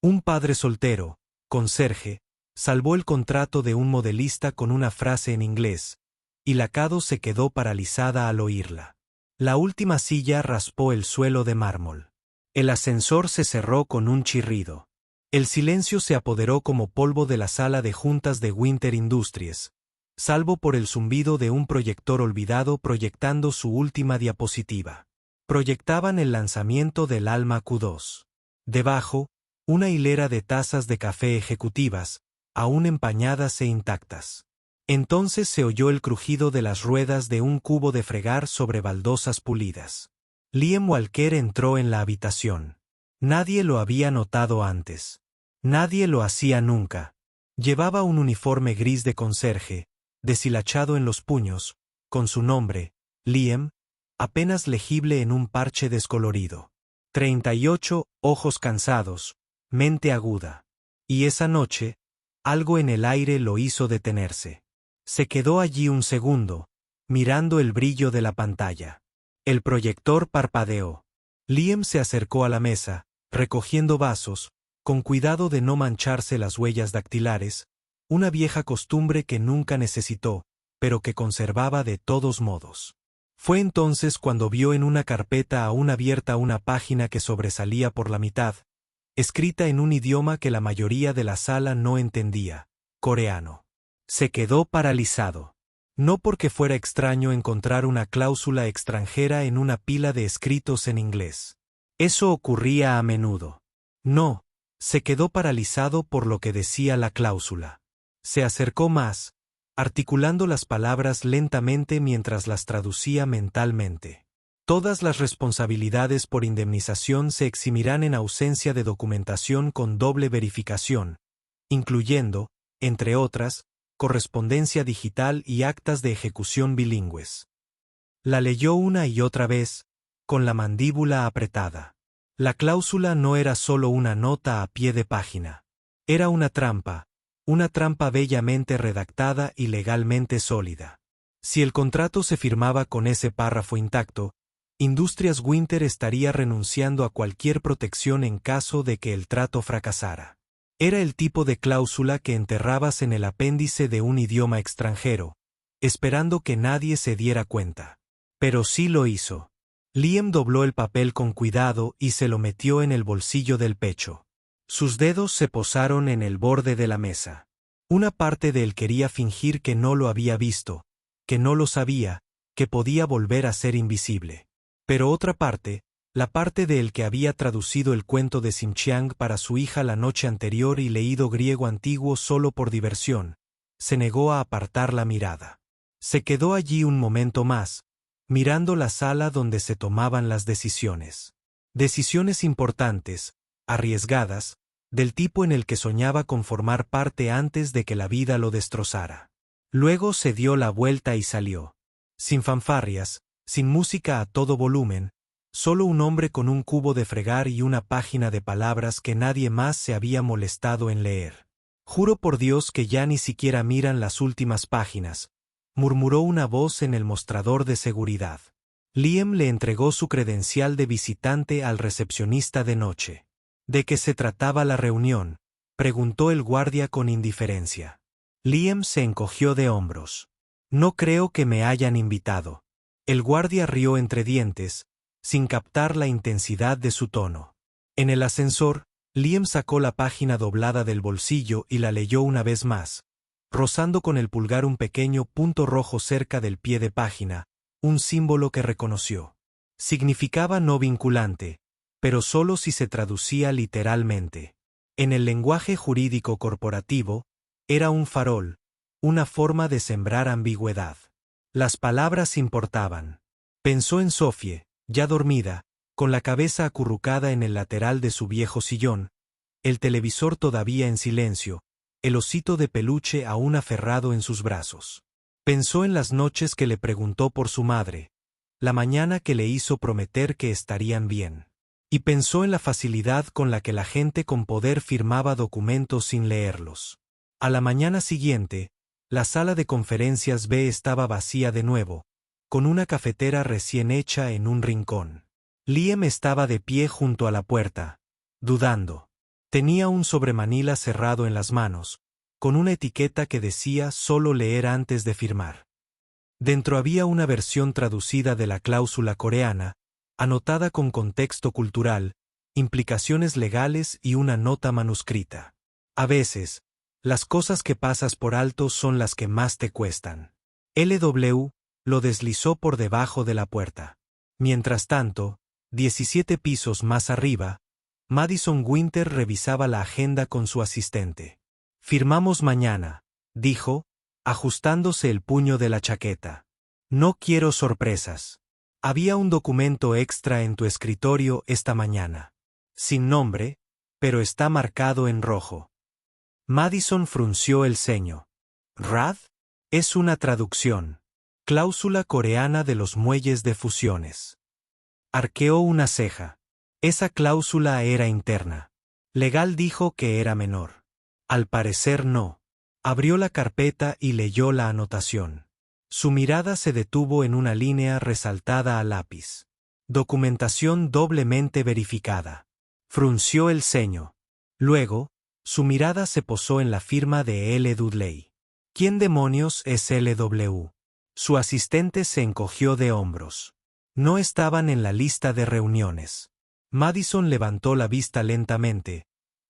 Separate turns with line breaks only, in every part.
Un padre soltero, conserje, salvó el contrato de un modelista con una frase en inglés, y Lacado se quedó paralizada al oírla. La última silla raspó el suelo de mármol. El ascensor se cerró con un chirrido. El silencio se apoderó como polvo de la sala de juntas de Winter Industries, salvo por el zumbido de un proyector olvidado proyectando su última diapositiva. Proyectaban el lanzamiento del Alma Q2. Debajo, una hilera de tazas de café ejecutivas, aún empañadas e intactas. Entonces se oyó el crujido de las ruedas de un cubo de fregar sobre baldosas pulidas. Liam Walker entró en la habitación. Nadie lo había notado antes. Nadie lo hacía nunca. Llevaba un uniforme gris de conserje, deshilachado en los puños, con su nombre, Liam, apenas legible en un parche descolorido. 38, ojos cansados, mente aguda. Y esa noche, algo en el aire lo hizo detenerse. Se quedó allí un segundo, mirando el brillo de la pantalla. El proyector parpadeó. Liam se acercó a la mesa, recogiendo vasos, con cuidado de no mancharse las huellas dactilares, una vieja costumbre que nunca necesitó, pero que conservaba de todos modos. Fue entonces cuando vio en una carpeta aún abierta una página que sobresalía por la mitad, escrita en un idioma que la mayoría de la sala no entendía, coreano. Se quedó paralizado. No porque fuera extraño encontrar una cláusula extranjera en una pila de escritos en inglés. Eso ocurría a menudo. No, se quedó paralizado por lo que decía la cláusula. Se acercó más, articulando las palabras lentamente mientras las traducía mentalmente. Todas las responsabilidades por indemnización se eximirán en ausencia de documentación con doble verificación, incluyendo, entre otras, correspondencia digital y actas de ejecución bilingües. La leyó una y otra vez, con la mandíbula apretada. La cláusula no era solo una nota a pie de página. Era una trampa bellamente redactada y legalmente sólida. Si el contrato se firmaba con ese párrafo intacto, Industrias Winter estaría renunciando a cualquier protección en caso de que el trato fracasara. Era el tipo de cláusula que enterrabas en el apéndice de un idioma extranjero, esperando que nadie se diera cuenta. Pero sí lo hizo. Liam dobló el papel con cuidado y se lo metió en el bolsillo del pecho. Sus dedos se posaron en el borde de la mesa. Una parte de él quería fingir que no lo había visto, que no lo sabía, que podía volver a ser invisible. Pero otra parte, la parte de él que había traducido el cuento de Xinjiang para su hija la noche anterior y leído griego antiguo solo por diversión, se negó a apartar la mirada. Se quedó allí un momento más, mirando la sala donde se tomaban las decisiones. Decisiones importantes, arriesgadas, del tipo en el que soñaba con formar parte antes de que la vida lo destrozara. Luego se dio la vuelta y salió. Sin fanfarrias, sin música a todo volumen, solo un hombre con un cubo de fregar y una página de palabras que nadie más se había molestado en leer. Juro por Dios que ya ni siquiera miran las últimas páginas, murmuró una voz en el mostrador de seguridad. Liam le entregó su credencial de visitante al recepcionista de noche. ¿De qué se trataba la reunión?, preguntó el guardia con indiferencia. Liam se encogió de hombros. No creo que me hayan invitado. El guardia rió entre dientes, sin captar la intensidad de su tono. En el ascensor, Liam sacó la página doblada del bolsillo y la leyó una vez más, rozando con el pulgar un pequeño punto rojo cerca del pie de página, un símbolo que reconoció. Significaba no vinculante, pero solo si se traducía literalmente. En el lenguaje jurídico corporativo, era un farol, una forma de sembrar ambigüedad. Las palabras importaban. Pensó en Sophie, ya dormida, con la cabeza acurrucada en el lateral de su viejo sillón, el televisor todavía en silencio, el osito de peluche aún aferrado en sus brazos. Pensó en las noches que le preguntó por su madre, la mañana que le hizo prometer que estarían bien. Y pensó en la facilidad con la que la gente con poder firmaba documentos sin leerlos. A la mañana siguiente, la sala de conferencias B estaba vacía de nuevo, con una cafetera recién hecha en un rincón. Liam estaba de pie junto a la puerta, dudando. Tenía un sobremanila cerrado en las manos, con una etiqueta que decía solo leer antes de firmar. Dentro había una versión traducida de la cláusula coreana, anotada con contexto cultural, implicaciones legales y una nota manuscrita. A veces, las cosas que pasas por alto son las que más te cuestan. LW lo deslizó por debajo de la puerta. Mientras tanto, 17 pisos más arriba, Madison Winter revisaba la agenda con su asistente. «Firmamos mañana», dijo, ajustándose el puño de la chaqueta. «No quiero sorpresas. Había un documento extra en tu escritorio esta mañana. Sin nombre, pero está marcado en rojo». Madison frunció el ceño. «¿RAD?» Es una traducción. Cláusula coreana de los muelles de fusiones. Arqueó una ceja. Esa cláusula era interna. Legal dijo que era menor. Al parecer no. Abrió la carpeta y leyó la anotación. Su mirada se detuvo en una línea resaltada a lápiz. Documentación doblemente verificada. Frunció el ceño. Luego, su mirada se posó en la firma de L. Dudley. ¿Quién demonios es LW? Su asistente se encogió de hombros. No estaban en la lista de reuniones. Madison levantó la vista lentamente,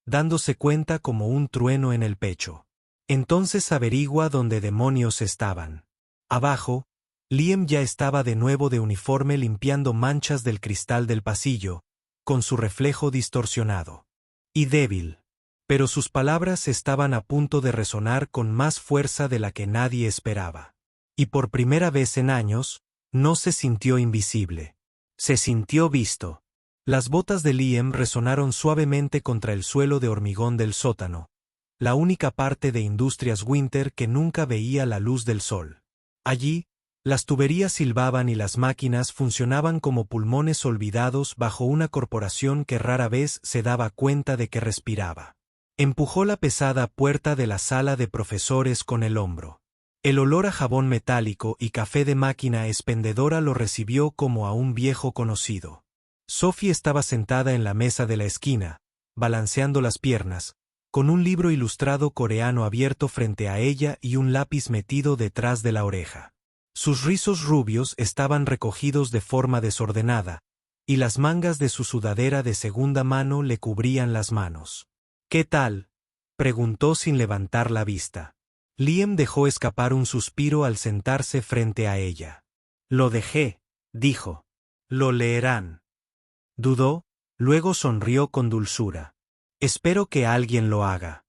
dándose cuenta como un trueno en el pecho. Entonces averigua dónde demonios estaban. Abajo, Liam ya estaba de nuevo de uniforme limpiando manchas del cristal del pasillo, con su reflejo distorsionado. Y débil. Pero sus palabras estaban a punto de resonar con más fuerza de la que nadie esperaba. Y por primera vez en años, no se sintió invisible. Se sintió visto. Las botas de Liam resonaron suavemente contra el suelo de hormigón del sótano, la única parte de Industrias Winter que nunca veía la luz del sol. Allí, las tuberías silbaban y las máquinas funcionaban como pulmones olvidados bajo una corporación que rara vez se daba cuenta de que respiraba. Empujó la pesada puerta de la sala de profesores con el hombro. El olor a jabón metálico y café de máquina expendedora lo recibió como a un viejo conocido. Sophie estaba sentada en la mesa de la esquina, balanceando las piernas, con un libro ilustrado coreano abierto frente a ella y un lápiz metido detrás de la oreja. Sus rizos rubios estaban recogidos de forma desordenada, y las mangas de su sudadera de segunda mano le cubrían las manos. «¿Qué tal?», preguntó sin levantar la vista. Liam dejó escapar un suspiro al sentarse frente a ella. «Lo dejé», dijo. «Lo leerán». Dudó, luego sonrió con dulzura. «Espero que alguien lo haga».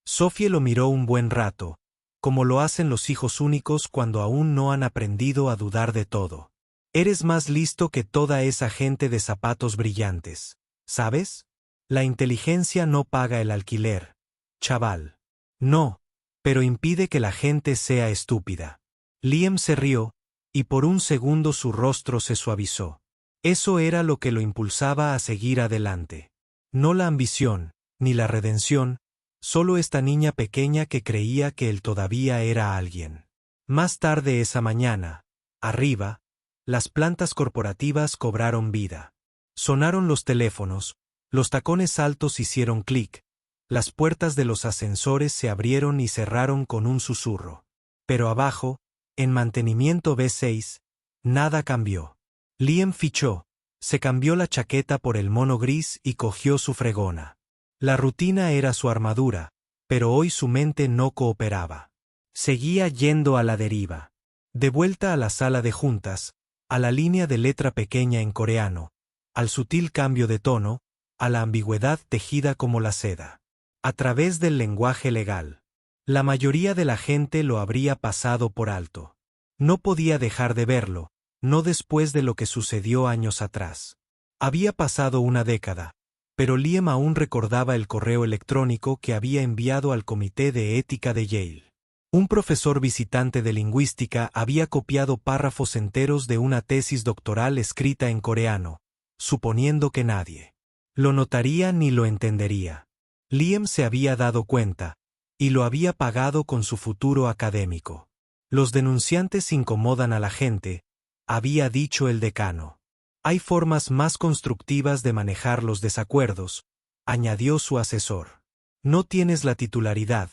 Sophie lo miró un buen rato, como lo hacen los hijos únicos cuando aún no han aprendido a dudar de todo. «Eres más listo que toda esa gente de zapatos brillantes, ¿sabes? La inteligencia no paga el alquiler, chaval. No, pero impide que la gente sea estúpida». Liam se rió, y por un segundo su rostro se suavizó. Eso era lo que lo impulsaba a seguir adelante. No la ambición, ni la redención, solo esta niña pequeña que creía que él todavía era alguien. Más tarde esa mañana, arriba, las plantas corporativas cobraron vida. Sonaron los teléfonos, los tacones altos hicieron clic, las puertas de los ascensores se abrieron y cerraron con un susurro. Pero abajo, en mantenimiento B6, nada cambió. Liam fichó. Se cambió la chaqueta por el mono gris y cogió su fregona. La rutina era su armadura, pero hoy su mente no cooperaba. Seguía yendo a la deriva. De vuelta a la sala de juntas, a la línea de letra pequeña en coreano, al sutil cambio de tono, a la ambigüedad tejida como la seda. A través del lenguaje legal. La mayoría de la gente lo habría pasado por alto. No podía dejar de verlo. No después de lo que sucedió años atrás. Había pasado una década, pero Liam aún recordaba el correo electrónico que había enviado al Comité de Ética de Yale. Un profesor visitante de lingüística había copiado párrafos enteros de una tesis doctoral escrita en coreano, suponiendo que nadie lo notaría ni lo entendería. Liam se había dado cuenta, y lo había pagado con su futuro académico. Los denunciantes incomodan a la gente, había dicho el decano. Hay formas más constructivas de manejar los desacuerdos, añadió su asesor. No tienes la titularidad,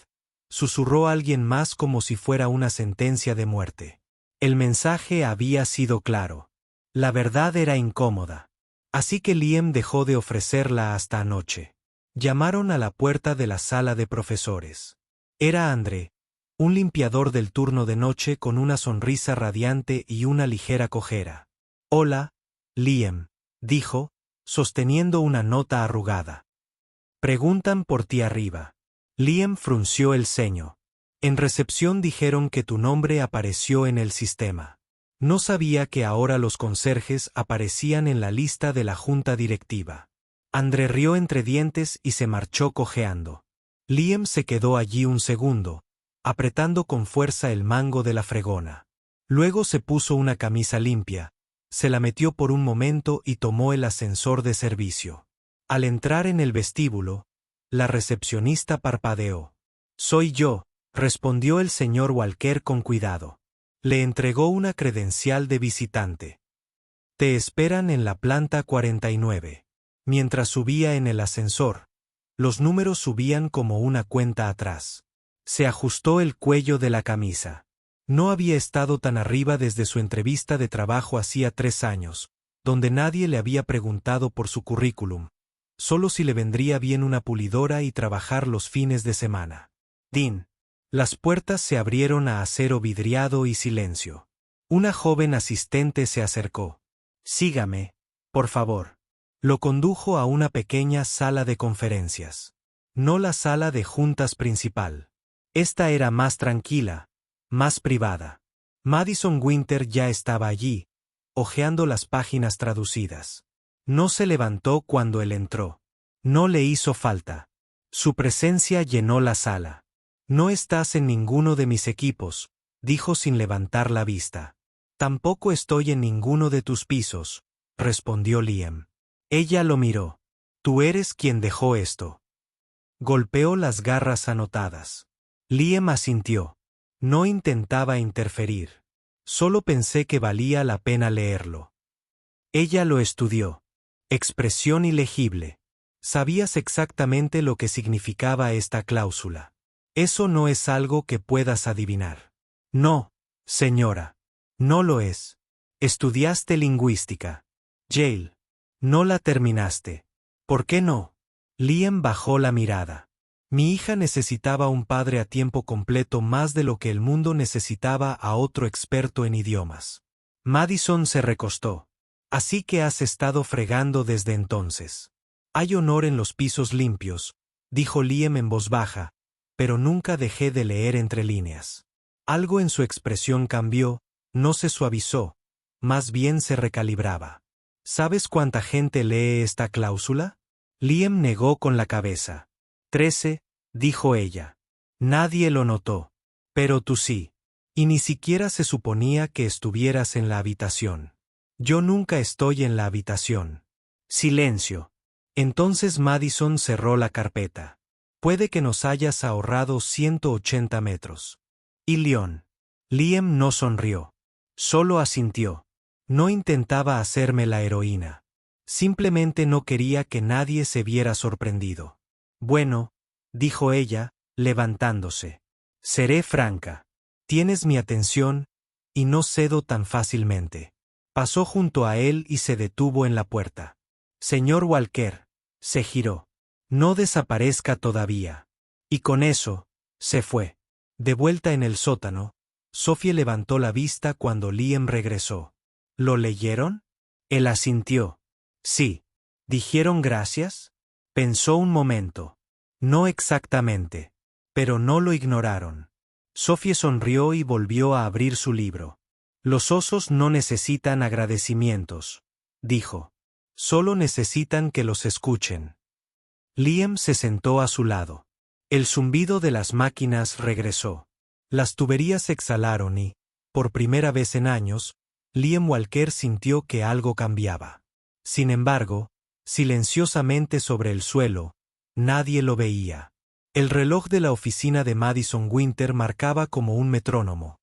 susurró alguien más como si fuera una sentencia de muerte. El mensaje había sido claro. La verdad era incómoda. Así que Liam dejó de ofrecerla hasta anoche. Llamaron a la puerta de la sala de profesores. Era André, un limpiador del turno de noche con una sonrisa radiante y una ligera cojera. Hola, Liam, dijo, sosteniendo una nota arrugada. Preguntan por ti arriba. Liam frunció el ceño. En recepción dijeron que tu nombre apareció en el sistema. No sabía que ahora los conserjes aparecían en la lista de la junta directiva. André rió entre dientes y se marchó cojeando. Liam se quedó allí un segundo, apretando con fuerza el mango de la fregona. Luego se puso una camisa limpia, se la metió por un momento y tomó el ascensor de servicio. Al entrar en el vestíbulo, la recepcionista parpadeó. «Soy yo», respondió el señor Walker con cuidado. Le entregó una credencial de visitante. «Te esperan en la planta 49». Mientras subía en el ascensor, los números subían como una cuenta atrás. Se ajustó el cuello de la camisa. No había estado tan arriba desde su entrevista de trabajo hacía 3 años, donde nadie le había preguntado por su currículum, solo si le vendría bien una pulidora y trabajar los fines de semana. Dean. Las puertas se abrieron a acero vidriado y silencio. Una joven asistente se acercó. «Sígame, por favor». Lo condujo a una pequeña sala de conferencias. No la sala de juntas principal. Esta era más tranquila, más privada. Madison Winter ya estaba allí, hojeando las páginas traducidas. No se levantó cuando él entró. No le hizo falta. Su presencia llenó la sala. «No estás en ninguno de mis equipos», dijo sin levantar la vista. «Tampoco estoy en ninguno de tus pisos», respondió Liam. Ella lo miró. «Tú eres quien dejó esto». Golpeó las garras anotadas. Liam asintió. No intentaba interferir. Solo pensé que valía la pena leerlo. Ella lo estudió. Expresión ilegible. Sabías exactamente lo que significaba esta cláusula. Eso no es algo que puedas adivinar. No, señora. No lo es. Estudiaste lingüística. Yale. No la terminaste. ¿Por qué no? Liam bajó la mirada. Mi hija necesitaba un padre a tiempo completo más de lo que el mundo necesitaba a otro experto en idiomas. Madison se recostó. Así que has estado fregando desde entonces. Hay honor en los pisos limpios, dijo Liam en voz baja, pero nunca dejé de leer entre líneas. Algo en su expresión cambió, no se suavizó, más bien se recalibraba. ¿Sabes cuánta gente lee esta cláusula? Liam negó con la cabeza. 13, dijo ella. Nadie lo notó. Pero tú sí. Y ni siquiera se suponía que estuvieras en la habitación. Yo nunca estoy en la habitación. Silencio. Entonces Madison cerró la carpeta. Puede que nos hayas ahorrado 180 metros. ¿Y Leon? Liam no sonrió. Solo asintió. No intentaba hacerme la heroína. Simplemente no quería que nadie se viera sorprendido. Bueno, dijo ella, levantándose. Seré franca. Tienes mi atención, y no cedo tan fácilmente. Pasó junto a él y se detuvo en la puerta. Señor Walker, se giró. No desaparezca todavía. Y con eso, se fue. De vuelta en el sótano, Sophie levantó la vista cuando Liam regresó. ¿Lo leyeron? Él asintió. Sí. ¿Dijeron gracias? Pensó un momento. No exactamente. Pero no lo ignoraron. Sophie sonrió y volvió a abrir su libro. Los osos no necesitan agradecimientos, dijo. Solo necesitan que los escuchen. Liam se sentó a su lado. El zumbido de las máquinas regresó. Las tuberías exhalaron y, por primera vez en años, Liam Walker sintió que algo cambiaba. Sin embargo, silenciosamente sobre el suelo, nadie lo veía. El reloj de la oficina de Madison Winter marcaba como un metrónomo.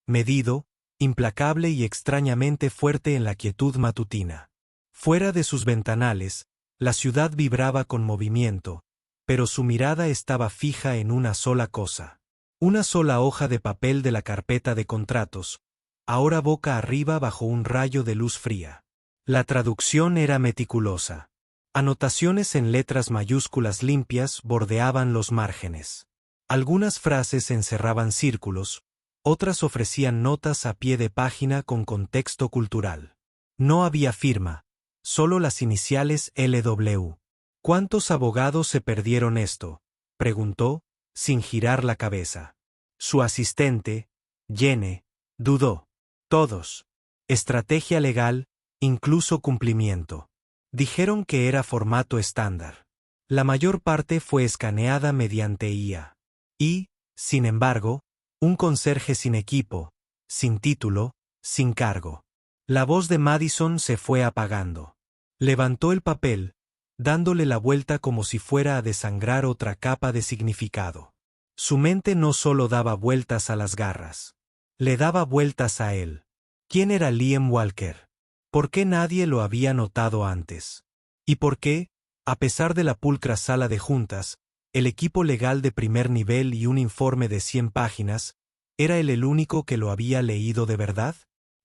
Medido, implacable y extrañamente fuerte en la quietud matutina. Fuera de sus ventanales, La ciudad vibraba con movimiento, pero su mirada estaba fija en una sola cosa. Una sola hoja de papel de la carpeta de contratos, ahora boca arriba bajo un rayo de luz fría. La traducción era meticulosa. Anotaciones en letras mayúsculas limpias bordeaban los márgenes. Algunas frases encerraban círculos, otras ofrecían notas a pie de página con contexto cultural. No había firma, solo las iniciales LW. ¿Cuántos abogados se perdieron esto?, preguntó, sin girar la cabeza. Su asistente, Jenny, dudó. Todos. Estrategia legal, incluso cumplimiento. Dijeron que era formato estándar. La mayor parte fue escaneada mediante IA. Y, sin embargo, un conserje sin equipo, sin título, sin cargo. La voz de Madison se fue apagando. Levantó el papel, dándole la vuelta como si fuera a desangrar otra capa de significado. Su mente no solo daba vueltas a las garras. Le daba vueltas a él. ¿Quién era Liam Walker? ¿Por qué nadie lo había notado antes? ¿Y por qué, a pesar de la pulcra sala de juntas, el equipo legal de primer nivel y un informe de 100 páginas, era él el único que lo había leído de verdad?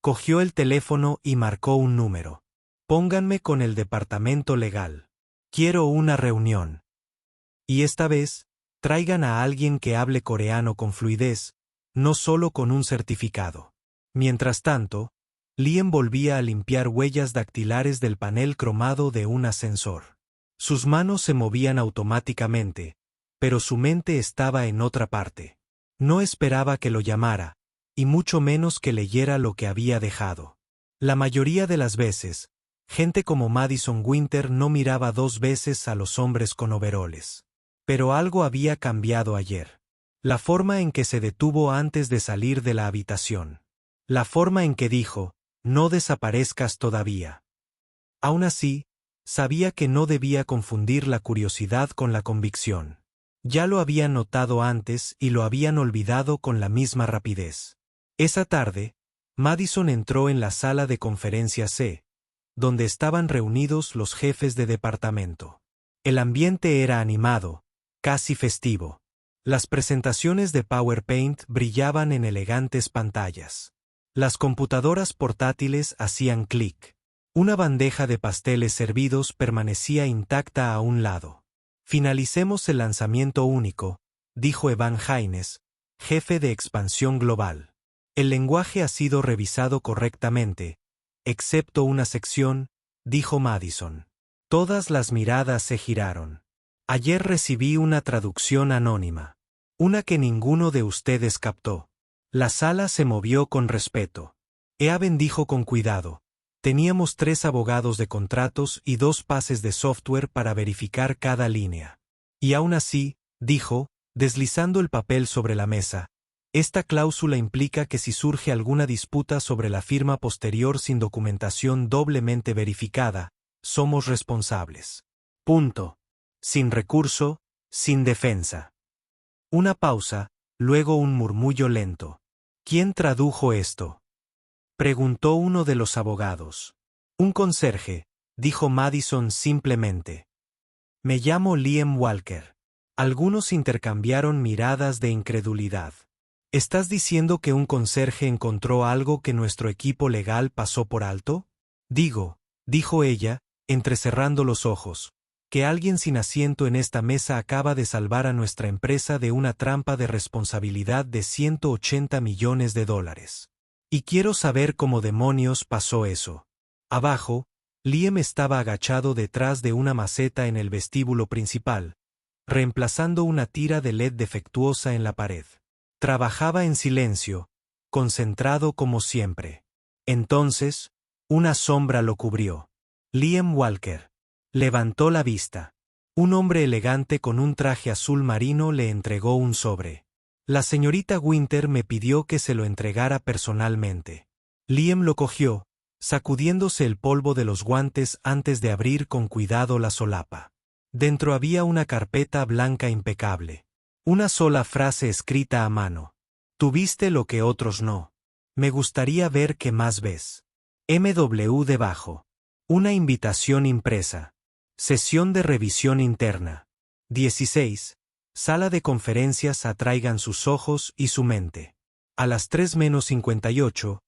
Cogió el teléfono y marcó un número. Pónganme con el departamento legal. Quiero una reunión. Y esta vez, traigan a alguien que hable coreano con fluidez, no solo con un certificado. Mientras tanto, Liam volvía a limpiar huellas dactilares del panel cromado de un ascensor. Sus manos se movían automáticamente, pero su mente estaba en otra parte. No esperaba que lo llamara, y mucho menos que leyera lo que había dejado. La mayoría de las veces, gente como Madison Winter no miraba dos veces a los hombres con overoles. Pero algo había cambiado ayer. La forma en que se detuvo antes de salir de la habitación. La forma en que dijo, no desaparezcas todavía. Aún así, sabía que no debía confundir la curiosidad con la convicción. Ya lo habían notado antes y lo habían olvidado con la misma rapidez. Esa tarde, Madison entró en la sala de conferencias C, donde estaban reunidos los jefes de departamento. El ambiente era animado, casi festivo. Las presentaciones de PowerPoint brillaban en elegantes pantallas. Las computadoras portátiles hacían clic. Una bandeja de pasteles servidos permanecía intacta a un lado. Finalicemos el lanzamiento único, dijo Evan Haynes, jefe de expansión global. El lenguaje ha sido revisado correctamente, excepto una sección, dijo Madison. Todas las miradas se giraron. Ayer recibí una traducción anónima. Una que ninguno de ustedes captó. La sala se movió con respeto. Evan dijo con cuidado. Teníamos 3 abogados de contratos y 2 pases de software para verificar cada línea. Y aún así, dijo, deslizando el papel sobre la mesa, esta cláusula implica que si surge alguna disputa sobre la firma posterior sin documentación doblemente verificada, somos responsables. Punto. Sin recurso, sin defensa. Una pausa, luego un murmullo lento. ¿Quién tradujo esto?, preguntó uno de los abogados. Un conserje, dijo Madison simplemente. Me llamo Liam Walker. Algunos intercambiaron miradas de incredulidad. ¿Estás diciendo que un conserje encontró algo que nuestro equipo legal pasó por alto? Dijo ella, entrecerrando los ojos, que alguien sin asiento en esta mesa acaba de salvar a nuestra empresa de una trampa de responsabilidad de $180 millones. Y quiero saber cómo demonios pasó eso. Abajo, Liam estaba agachado detrás de una maceta en el vestíbulo principal, reemplazando una tira de LED defectuosa en la pared. Trabajaba en silencio, concentrado como siempre. Entonces, una sombra lo cubrió. Liam Walker. Levantó la vista. Un hombre elegante con un traje azul marino le entregó un sobre. La señorita Winter me pidió que se lo entregara personalmente. Liam lo cogió, sacudiéndose el polvo de los guantes antes de abrir con cuidado la solapa. Dentro había una carpeta blanca impecable. Una sola frase escrita a mano. Tuviste lo que otros no. Me gustaría ver qué más ves. MW debajo. Una invitación impresa. Sesión de revisión interna. 16. Sala de conferencias atraigan sus ojos y su mente. A las 3:58,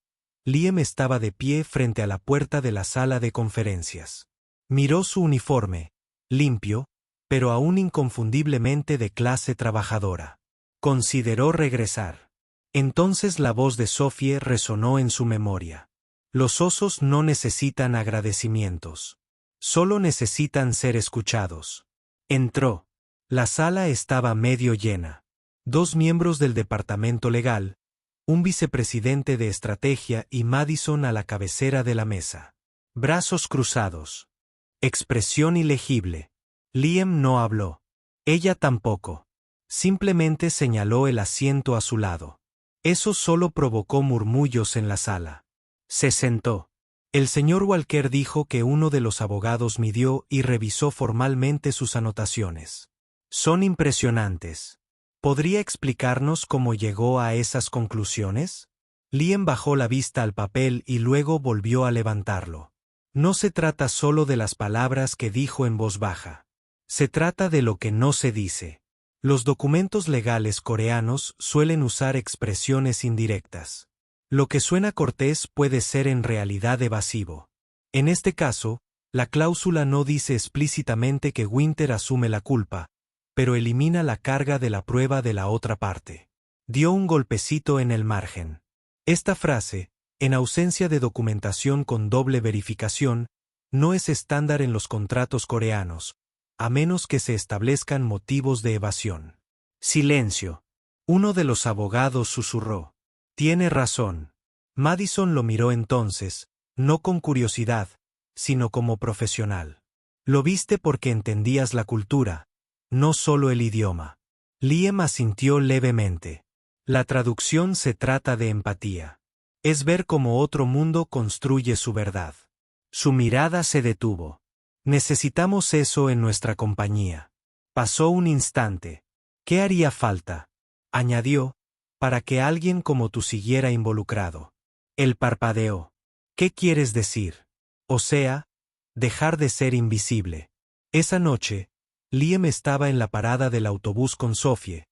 Liam estaba de pie frente a la puerta de la sala de conferencias. Miró su uniforme, limpio, pero aún inconfundiblemente de clase trabajadora. Consideró regresar. Entonces la voz de Sophie resonó en su memoria. Los osos no necesitan agradecimientos. Solo necesitan ser escuchados. Entró. La sala estaba medio llena. 2 miembros del departamento legal, un vicepresidente de estrategia y Madison a la cabecera de la mesa. Brazos cruzados. Expresión ilegible. Liam no habló. Ella tampoco. Simplemente señaló el asiento a su lado. Eso solo provocó murmullos en la sala. Se sentó. El señor Walker dijo que uno de los abogados midió y revisó formalmente sus anotaciones. Son impresionantes. ¿Podría explicarnos cómo llegó a esas conclusiones? Liam bajó la vista al papel y luego volvió a levantarlo. No se trata solo de las palabras que dijo en voz baja. Se trata de lo que no se dice. Los documentos legales coreanos suelen usar expresiones indirectas. Lo que suena cortés puede ser en realidad evasivo. En este caso, la cláusula no dice explícitamente que Winter asume la culpa, pero elimina la carga de la prueba de la otra parte. Dio un golpecito en el margen. Esta frase, en ausencia de documentación con doble verificación, no es estándar en los contratos coreanos, a menos que se establezcan motivos de evasión. Silencio. Uno de los abogados susurró. Tiene razón. Madison lo miró entonces, no con curiosidad, sino como profesional. Lo viste porque entendías la cultura, no solo el idioma. Liam asintió levemente. La traducción se trata de empatía. Es ver cómo otro mundo construye su verdad. Su mirada se detuvo. Necesitamos eso en nuestra compañía. Pasó un instante. ¿Qué haría falta? Añadió, para que alguien como tú siguiera involucrado. Él parpadeó. ¿Qué quieres decir? O sea, dejar de ser invisible. Esa noche, Liam estaba en la parada del autobús con Sophie,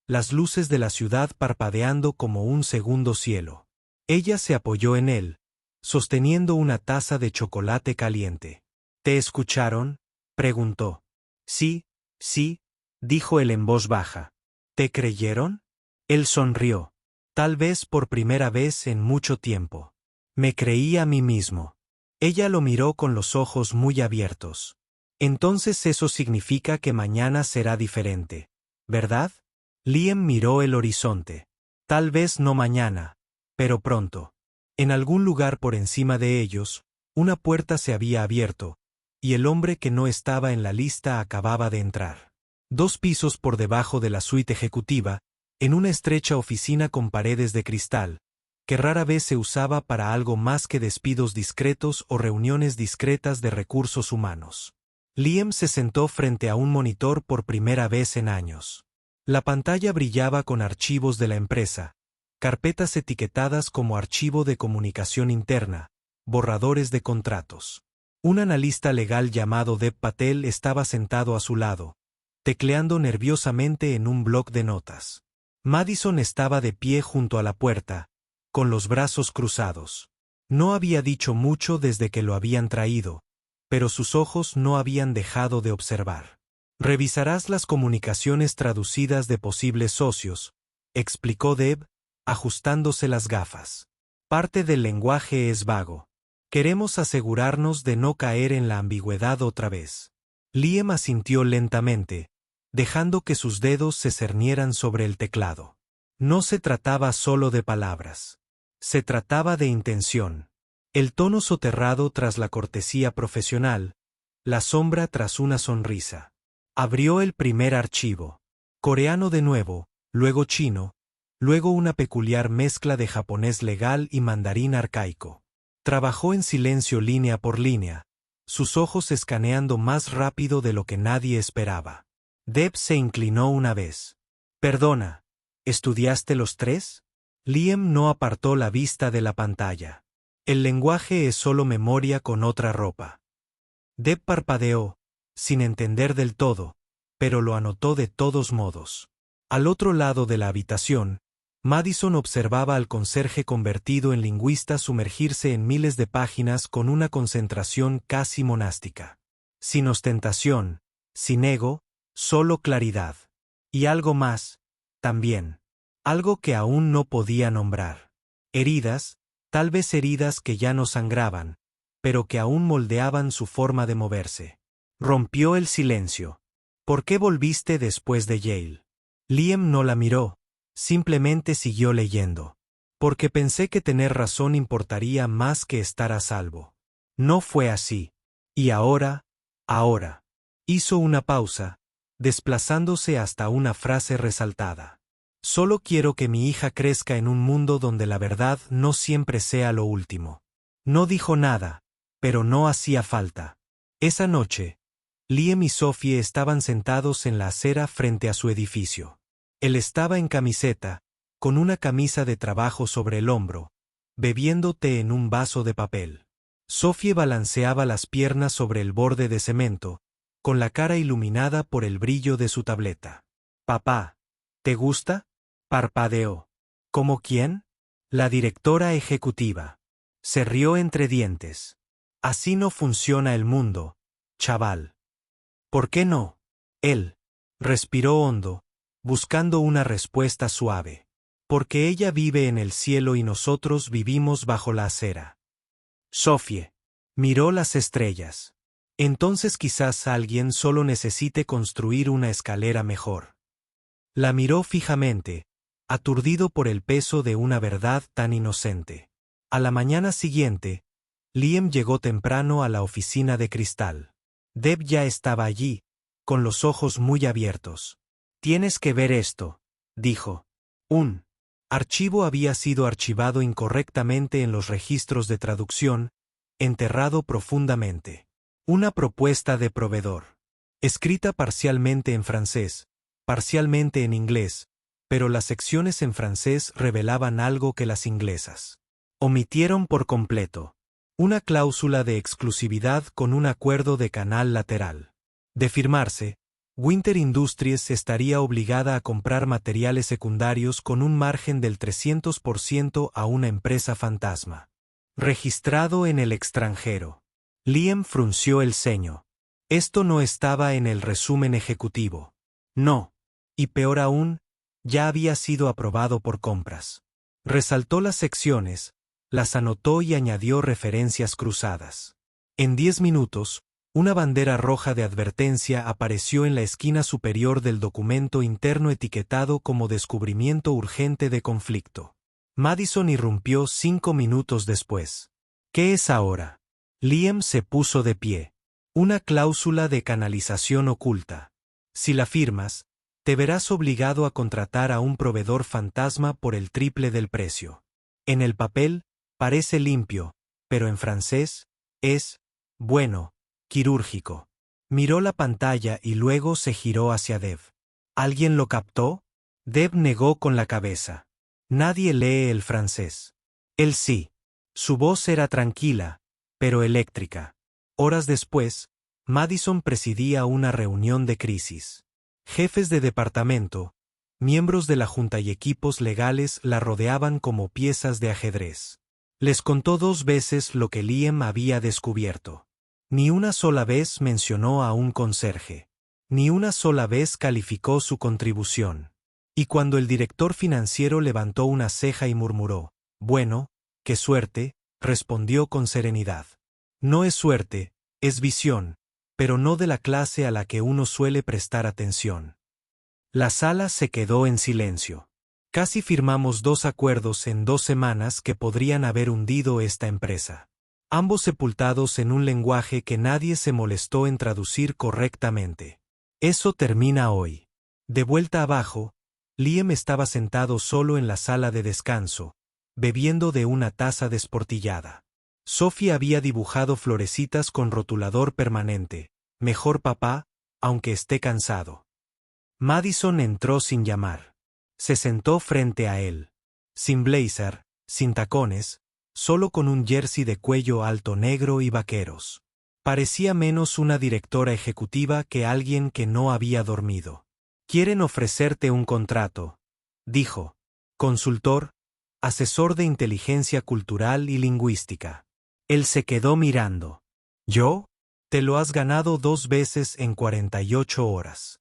las luces de la ciudad parpadeando como un segundo cielo. Ella se apoyó en él, sosteniendo una taza de chocolate caliente. ¿Te escucharon?, preguntó. Sí, dijo él en voz baja. ¿Te creyeron? Él sonrió. Tal vez por primera vez en mucho tiempo. Me creí a mí mismo. Ella lo miró con los ojos muy abiertos. Entonces eso significa que mañana será diferente, ¿verdad? Liam miró el horizonte. Tal vez no mañana, pero pronto. En algún lugar por encima de ellos, una puerta se había abierto, y el hombre que no estaba en la lista acababa de entrar. 2 pisos por debajo de la suite ejecutiva, en una estrecha oficina con paredes de cristal, que rara vez se usaba para algo más que despidos discretos o reuniones discretas de recursos humanos. Liam se sentó frente a un monitor por primera vez en años. La pantalla brillaba con archivos de la empresa, carpetas etiquetadas como archivo de comunicación interna, borradores de contratos. Un analista legal llamado Deb Patel estaba sentado a su lado, tecleando nerviosamente en un bloc de notas. Madison estaba de pie junto a la puerta, con los brazos cruzados. No había dicho mucho desde que lo habían traído, pero sus ojos no habían dejado de observar. Revisarás las comunicaciones traducidas de posibles socios, explicó Deb, ajustándose las gafas. Parte del lenguaje es vago. Queremos asegurarnos de no caer en la ambigüedad otra vez. Liam asintió lentamente, dejando que sus dedos se cernieran sobre el teclado. No se trataba solo de palabras. Se trataba de intención. El tono soterrado tras la cortesía profesional, la sombra tras una sonrisa. Abrió el primer archivo. Coreano de nuevo, luego chino, luego una peculiar mezcla de japonés legal y mandarín arcaico. Trabajó en silencio línea por línea, sus ojos escaneando más rápido de lo que nadie esperaba. Deb se inclinó una vez. Perdona, ¿estudiaste los 3? Liam no apartó la vista de la pantalla. El lenguaje es solo memoria con otra ropa. Deb parpadeó, sin entender del todo, pero lo anotó de todos modos. Al otro lado de la habitación, Madison observaba al conserje convertido en lingüista sumergirse en miles de páginas con una concentración casi monástica. Sin ostentación, sin ego, solo claridad. Y algo más, también. Algo que aún no podía nombrar. Heridas, tal vez heridas que ya no sangraban, pero que aún moldeaban su forma de moverse. Rompió el silencio. ¿Por qué volviste después de Yale? Liam no la miró, simplemente siguió leyendo. Porque pensé que tener razón importaría más que estar a salvo. No fue así. Y ahora. Hizo una pausa, desplazándose hasta una frase resaltada. Solo quiero que mi hija crezca en un mundo donde la verdad no siempre sea lo último. No dijo nada, pero no hacía falta. Esa noche, Liam y Sophie estaban sentados en la acera frente a su edificio. Él estaba en camiseta, con una camisa de trabajo sobre el hombro, bebiendo té en un vaso de papel. Sophie balanceaba las piernas sobre el borde de cemento, con la cara iluminada por el brillo de su tableta. «Papá, ¿te gusta?», parpadeó. «¿Cómo quién?». «La directora ejecutiva». Se rió entre dientes. «Así no funciona el mundo, chaval». «¿Por qué no?». Él respiró hondo, buscando una respuesta suave. «Porque ella vive en el cielo y nosotros vivimos bajo la acera». Sophie miró las estrellas. Entonces quizás alguien solo necesite construir una escalera mejor. La miró fijamente, aturdido por el peso de una verdad tan inocente. A la mañana siguiente, Liam llegó temprano a la oficina de cristal. Deb ya estaba allí, con los ojos muy abiertos. «Tienes que ver esto», dijo. Un archivo había sido archivado incorrectamente en los registros de traducción, enterrado profundamente. Una propuesta de proveedor. Escrita parcialmente en francés, parcialmente en inglés, pero las secciones en francés revelaban algo que las inglesas omitieron por completo. Una cláusula de exclusividad con un acuerdo de canal lateral. De firmarse, Winter Industries estaría obligada a comprar materiales secundarios con un margen del 300% a una empresa fantasma. Registrado en el extranjero. Liam frunció el ceño. Esto no estaba en el resumen ejecutivo. No. Y peor aún, ya había sido aprobado por compras. Resaltó las secciones, las anotó y añadió referencias cruzadas. En 10 minutos, una bandera roja de advertencia apareció en la esquina superior del documento interno etiquetado como descubrimiento urgente de conflicto. Madison irrumpió 5 minutos después. «¿Qué es ahora?». Liam se puso de pie. «Una cláusula de canalización oculta. Si la firmas, te verás obligado a contratar a un proveedor fantasma por el triple del precio. En el papel, parece limpio, pero en francés, es, bueno, quirúrgico». Miró la pantalla y luego se giró hacia Deb. ¿Alguien lo captó? Deb negó con la cabeza. Nadie lee el francés. Él sí. Su voz era tranquila, pero eléctrica. Horas después, Madison presidía una reunión de crisis. Jefes de departamento, miembros de la junta y equipos legales la rodeaban como piezas de ajedrez. Les contó 2 veces lo que Liam había descubierto. Ni una sola vez mencionó a un conserje. Ni una sola vez calificó su contribución. Y cuando el director financiero levantó una ceja y murmuró, «Bueno, qué suerte», respondió con serenidad. «No es suerte, es visión, pero no de la clase a la que uno suele prestar atención». La sala se quedó en silencio. «Casi firmamos 2 acuerdos en 2 semanas que podrían haber hundido esta empresa. Ambos sepultados en un lenguaje que nadie se molestó en traducir correctamente. Eso termina hoy». De vuelta abajo, Liam estaba sentado solo en la sala de descanso, bebiendo de una taza desportillada. Sophie había dibujado florecitas con rotulador permanente. «Mejor papá, aunque esté cansado». Madison entró sin llamar. Se sentó frente a él. Sin blazer, sin tacones, solo con un jersey de cuello alto negro y vaqueros. Parecía menos una directora ejecutiva que alguien que no había dormido. Quieren ofrecerte un contrato, dijo. Consultor, asesor de inteligencia cultural y lingüística. Él se quedó mirando. ¿Yo? Te lo has ganado 2 veces en 48 horas.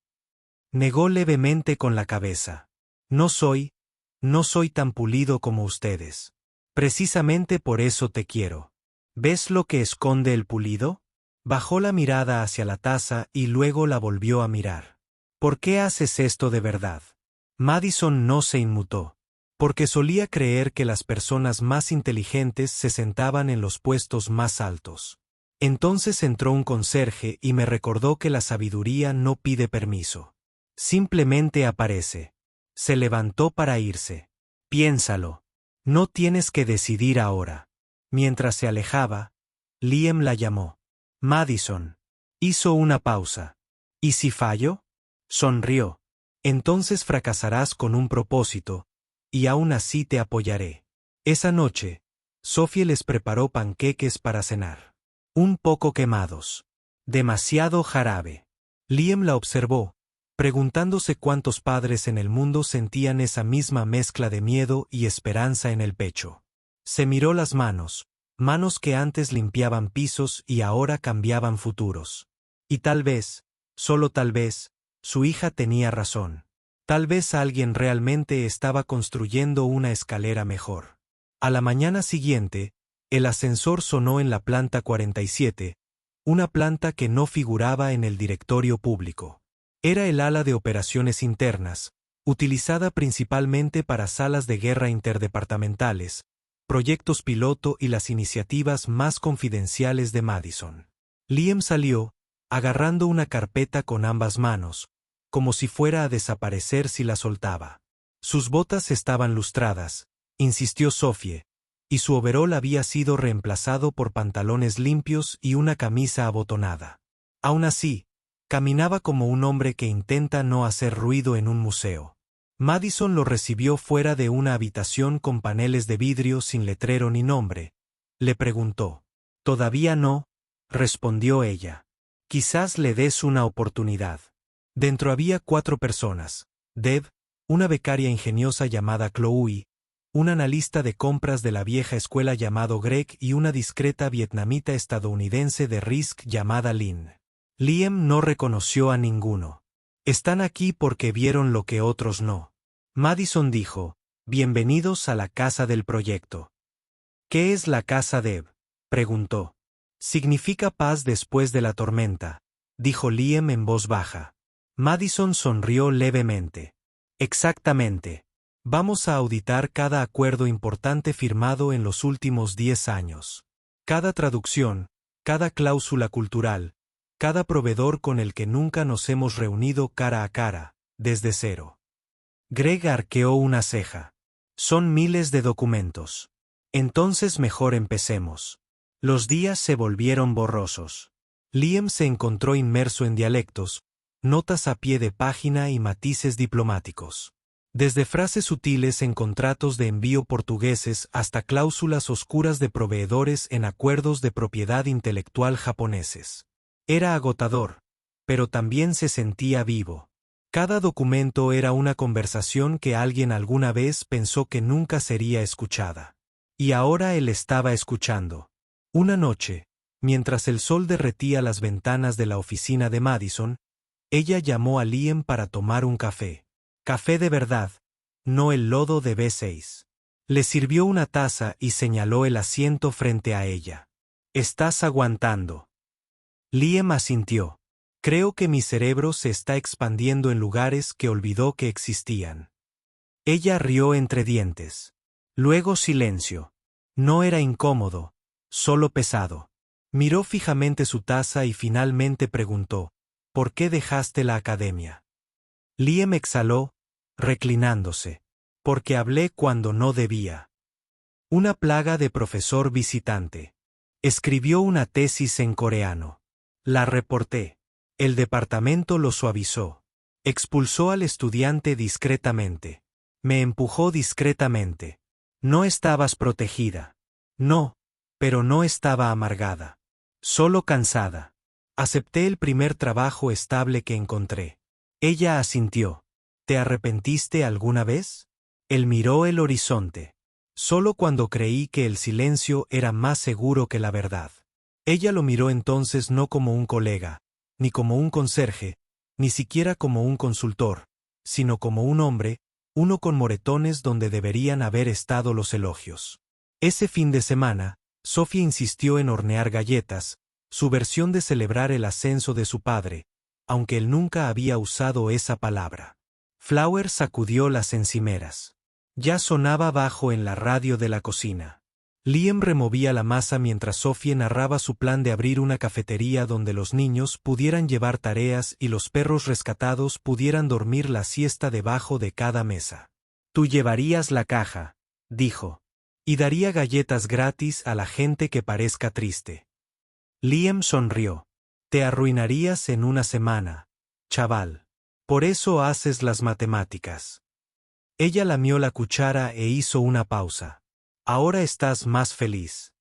Negó levemente con la cabeza. No soy tan pulido como ustedes. Precisamente por eso te quiero. ¿Ves lo que esconde el pulido? Bajó la mirada hacia la taza y luego la volvió a mirar. ¿Por qué haces esto de verdad? Madison no se inmutó. Porque solía creer que las personas más inteligentes se sentaban en los puestos más altos. Entonces entró un conserje y me recordó que la sabiduría no pide permiso. Simplemente aparece. Se levantó para irse. Piénsalo. No tienes que decidir ahora. Mientras se alejaba, Liam la llamó. Madison. Hizo una pausa. ¿Y si fallo? Sonrió. Entonces fracasarás con un propósito, y aún así te apoyaré. Esa noche, Sophie les preparó panqueques para cenar. Un poco quemados. Demasiado jarabe. Liam la observó, preguntándose cuántos padres en el mundo sentían esa misma mezcla de miedo y esperanza en el pecho. Se miró las manos que antes limpiaban pisos y ahora cambiaban futuros. Y tal vez, solo tal vez, su hija tenía razón. Tal vez alguien realmente estaba construyendo una escalera mejor. A la mañana siguiente, el ascensor sonó en la planta 47, una planta que no figuraba en el directorio público. Era el ala de operaciones internas, utilizada principalmente para salas de guerra interdepartamentales, proyectos piloto y las iniciativas más confidenciales de Madison. Liam salió, agarrando una carpeta con ambas manos, como si fuera a desaparecer si la soltaba. Sus botas estaban lustradas, insistió Sophie, y su overol había sido reemplazado por pantalones limpios y una camisa abotonada. Aún así, caminaba como un hombre que intenta no hacer ruido en un museo. Madison lo recibió fuera de una habitación con paneles de vidrio sin letrero ni nombre. Le preguntó. «Todavía no», respondió ella. «Quizás le des una oportunidad». Dentro había 4 personas. Deb, una becaria ingeniosa llamada Chloe, un analista de compras de la vieja escuela llamado Greg y una discreta vietnamita estadounidense de Risk llamada Lynn. Liam no reconoció a ninguno. Están aquí porque vieron lo que otros no. Madison dijo, «Bienvenidos a la casa del proyecto». «¿Qué es la casa Deb?», preguntó. «Significa paz después de la tormenta», dijo Liam en voz baja. Madison sonrió levemente. «Exactamente. Vamos a auditar cada acuerdo importante firmado en los últimos 10 años. Cada traducción, cada cláusula cultural, cada proveedor con el que nunca nos hemos reunido cara a cara, desde cero». Greg arqueó una ceja. «Son miles de documentos. Entonces mejor empecemos». Los días se volvieron borrosos. Liam se encontró inmerso en dialectos, notas a pie de página y matices diplomáticos. Desde frases sutiles en contratos de envío portugueses hasta cláusulas oscuras de proveedores en acuerdos de propiedad intelectual japoneses. Era agotador, pero también se sentía vivo. Cada documento era una conversación que alguien alguna vez pensó que nunca sería escuchada. Y ahora él estaba escuchando. Una noche, mientras el sol derretía las ventanas de la oficina de Madison, ella llamó a Liam para tomar un café. Café de verdad, no el lodo de B6. Le sirvió una taza y señaló el asiento frente a ella. «¿Estás aguantando?». Liam asintió. «Creo que mi cerebro se está expandiendo en lugares que olvidó que existían». Ella rió entre dientes. Luego silencio. No era incómodo, solo pesado. Miró fijamente su taza y finalmente preguntó, «¿Por qué dejaste la academia?». Liam exhaló, reclinándose. «Porque hablé cuando no debía». Una plaga de profesor visitante. Escribió una tesis en coreano. La reporté. El departamento lo suavizó. Expulsó al estudiante discretamente. Me empujó discretamente. No estabas protegida. No, pero no estaba amargada. Solo cansada. Acepté el primer trabajo estable que encontré. Ella asintió. ¿Te arrepentiste alguna vez? Él miró el horizonte. Solo cuando creí que el silencio era más seguro que la verdad. Ella lo miró entonces no como un colega, ni como un conserje, ni siquiera como un consultor, sino como un hombre, uno con moretones donde deberían haber estado los elogios. Ese fin de semana, Sophie insistió en hornear galletas, su versión de celebrar el ascenso de su padre, aunque él nunca había usado esa palabra. Flower sacudió las encimeras. Ya sonaba bajo en la radio de la cocina. Liam removía la masa mientras Sophie narraba su plan de abrir una cafetería donde los niños pudieran llevar tareas y los perros rescatados pudieran dormir la siesta debajo de cada mesa. Tú llevarías la caja, dijo, y daría galletas gratis a la gente que parezca triste. Liam sonrió. Te arruinarías en una semana, chaval. Por eso haces las matemáticas. Ella lamió la cuchara e hizo una pausa. Ahora estás más feliz.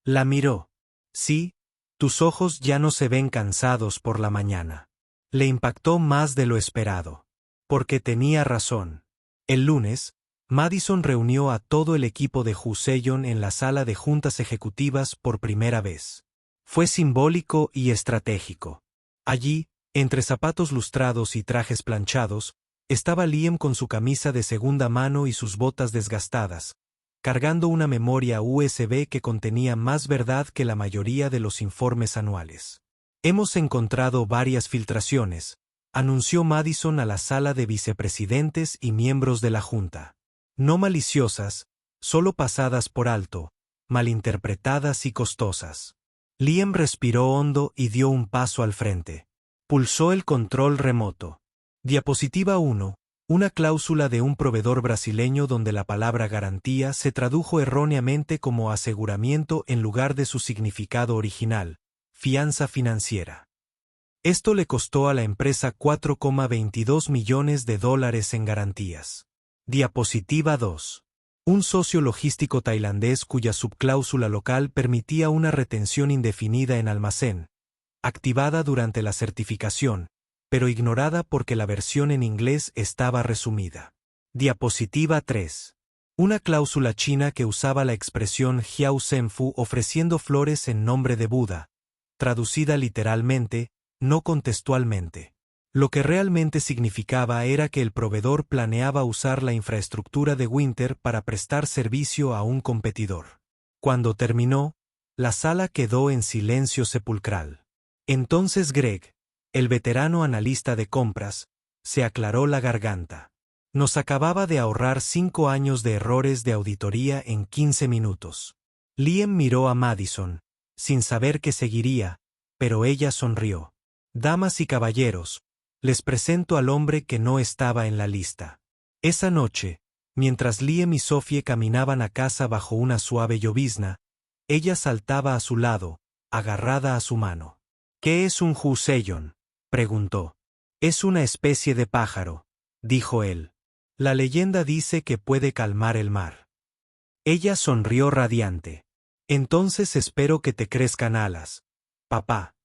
La miró. Sí, tus ojos ya no se ven cansados por la mañana. Le impactó más de lo esperado. Porque tenía razón. El lunes, Madison reunió a todo el equipo de Husseyon en la sala de juntas ejecutivas por primera vez. Fue simbólico y estratégico. Allí, entre zapatos lustrados y trajes planchados, estaba Liam con su camisa de segunda mano y sus botas desgastadas, cargando una memoria USB que contenía más verdad que la mayoría de los informes anuales. Hemos encontrado varias filtraciones, anunció Madison a la sala de vicepresidentes y miembros de la Junta. No maliciosas, solo pasadas por alto, malinterpretadas y costosas. Liam respiró hondo y dio un paso al frente. Pulsó el control remoto. Diapositiva 1. Una cláusula de un proveedor brasileño donde la palabra garantía se tradujo erróneamente como aseguramiento en lugar de su significado original, fianza financiera. Esto le costó a la empresa $4,22 millones en garantías. Diapositiva 2. Un socio logístico tailandés cuya subcláusula local permitía una retención indefinida en almacén, activada durante la certificación, pero ignorada porque la versión en inglés estaba resumida. Diapositiva 3. Una cláusula china que usaba la expresión Jiao Zhenfu ofreciendo flores en nombre de Buda, traducida literalmente, no contextualmente. Lo que realmente significaba era que el proveedor planeaba usar la infraestructura de Winter para prestar servicio a un competidor. Cuando terminó, la sala quedó en silencio sepulcral. Entonces Greg, el veterano analista de compras, se aclaró la garganta. Nos acababa de ahorrar 5 años de errores de auditoría en 15 minutos. Liam miró a Madison, sin saber qué seguiría, pero ella sonrió. Damas y caballeros, les presento al hombre que no estaba en la lista. Esa noche, mientras Liam y Sophie caminaban a casa bajo una suave llovizna, ella saltaba a su lado, agarrada a su mano. ¿Qué es un Husseyon?, preguntó. Es una especie de pájaro, dijo él. La leyenda dice que puede calmar el mar. Ella sonrió radiante. Entonces espero que te crezcan alas, papá.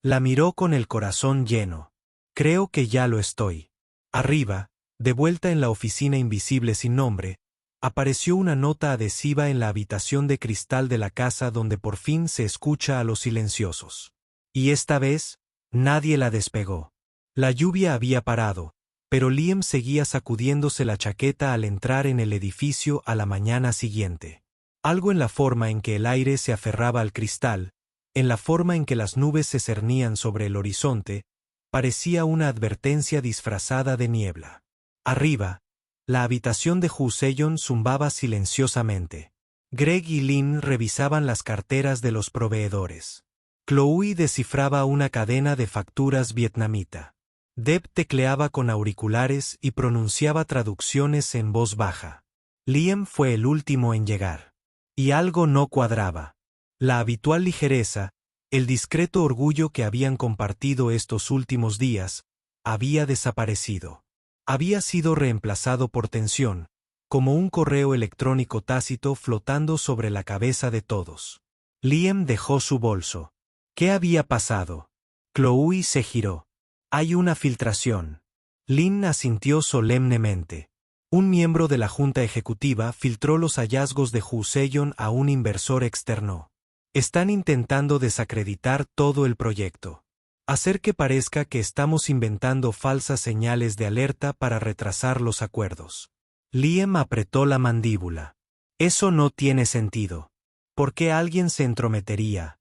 La miró con el corazón lleno. Creo que ya lo estoy. Arriba, de vuelta en la oficina invisible sin nombre, apareció una nota adhesiva en la habitación de cristal de la casa donde por fin se escucha a los silenciosos. Y esta vez, nadie la despegó. La lluvia había parado, pero Liam seguía sacudiéndose la chaqueta al entrar en el edificio a la mañana siguiente. Algo en la forma en que el aire se aferraba al cristal, en la forma en que las nubes se cernían sobre el horizonte, parecía una advertencia disfrazada de niebla. Arriba, la habitación de Husseyon zumbaba silenciosamente. Greg y Lynn revisaban las carteras de los proveedores. Chloe descifraba una cadena de facturas vietnamita. Deb tecleaba con auriculares y pronunciaba traducciones en voz baja. Liam fue el último en llegar. Y algo no cuadraba. La habitual ligereza, el discreto orgullo que habían compartido estos últimos días, había desaparecido. Había sido reemplazado por tensión, como un correo electrónico tácito flotando sobre la cabeza de todos. Liam dejó su bolso. ¿Qué había pasado? Chloe se giró. Hay una filtración. Lynn asintió solemnemente. Un miembro de la Junta Ejecutiva filtró los hallazgos de Hussein a un inversor externo. Están intentando desacreditar todo el proyecto. Hacer que parezca que estamos inventando falsas señales de alerta para retrasar los acuerdos. Liam apretó la mandíbula. Eso no tiene sentido. ¿Por qué alguien se entrometería?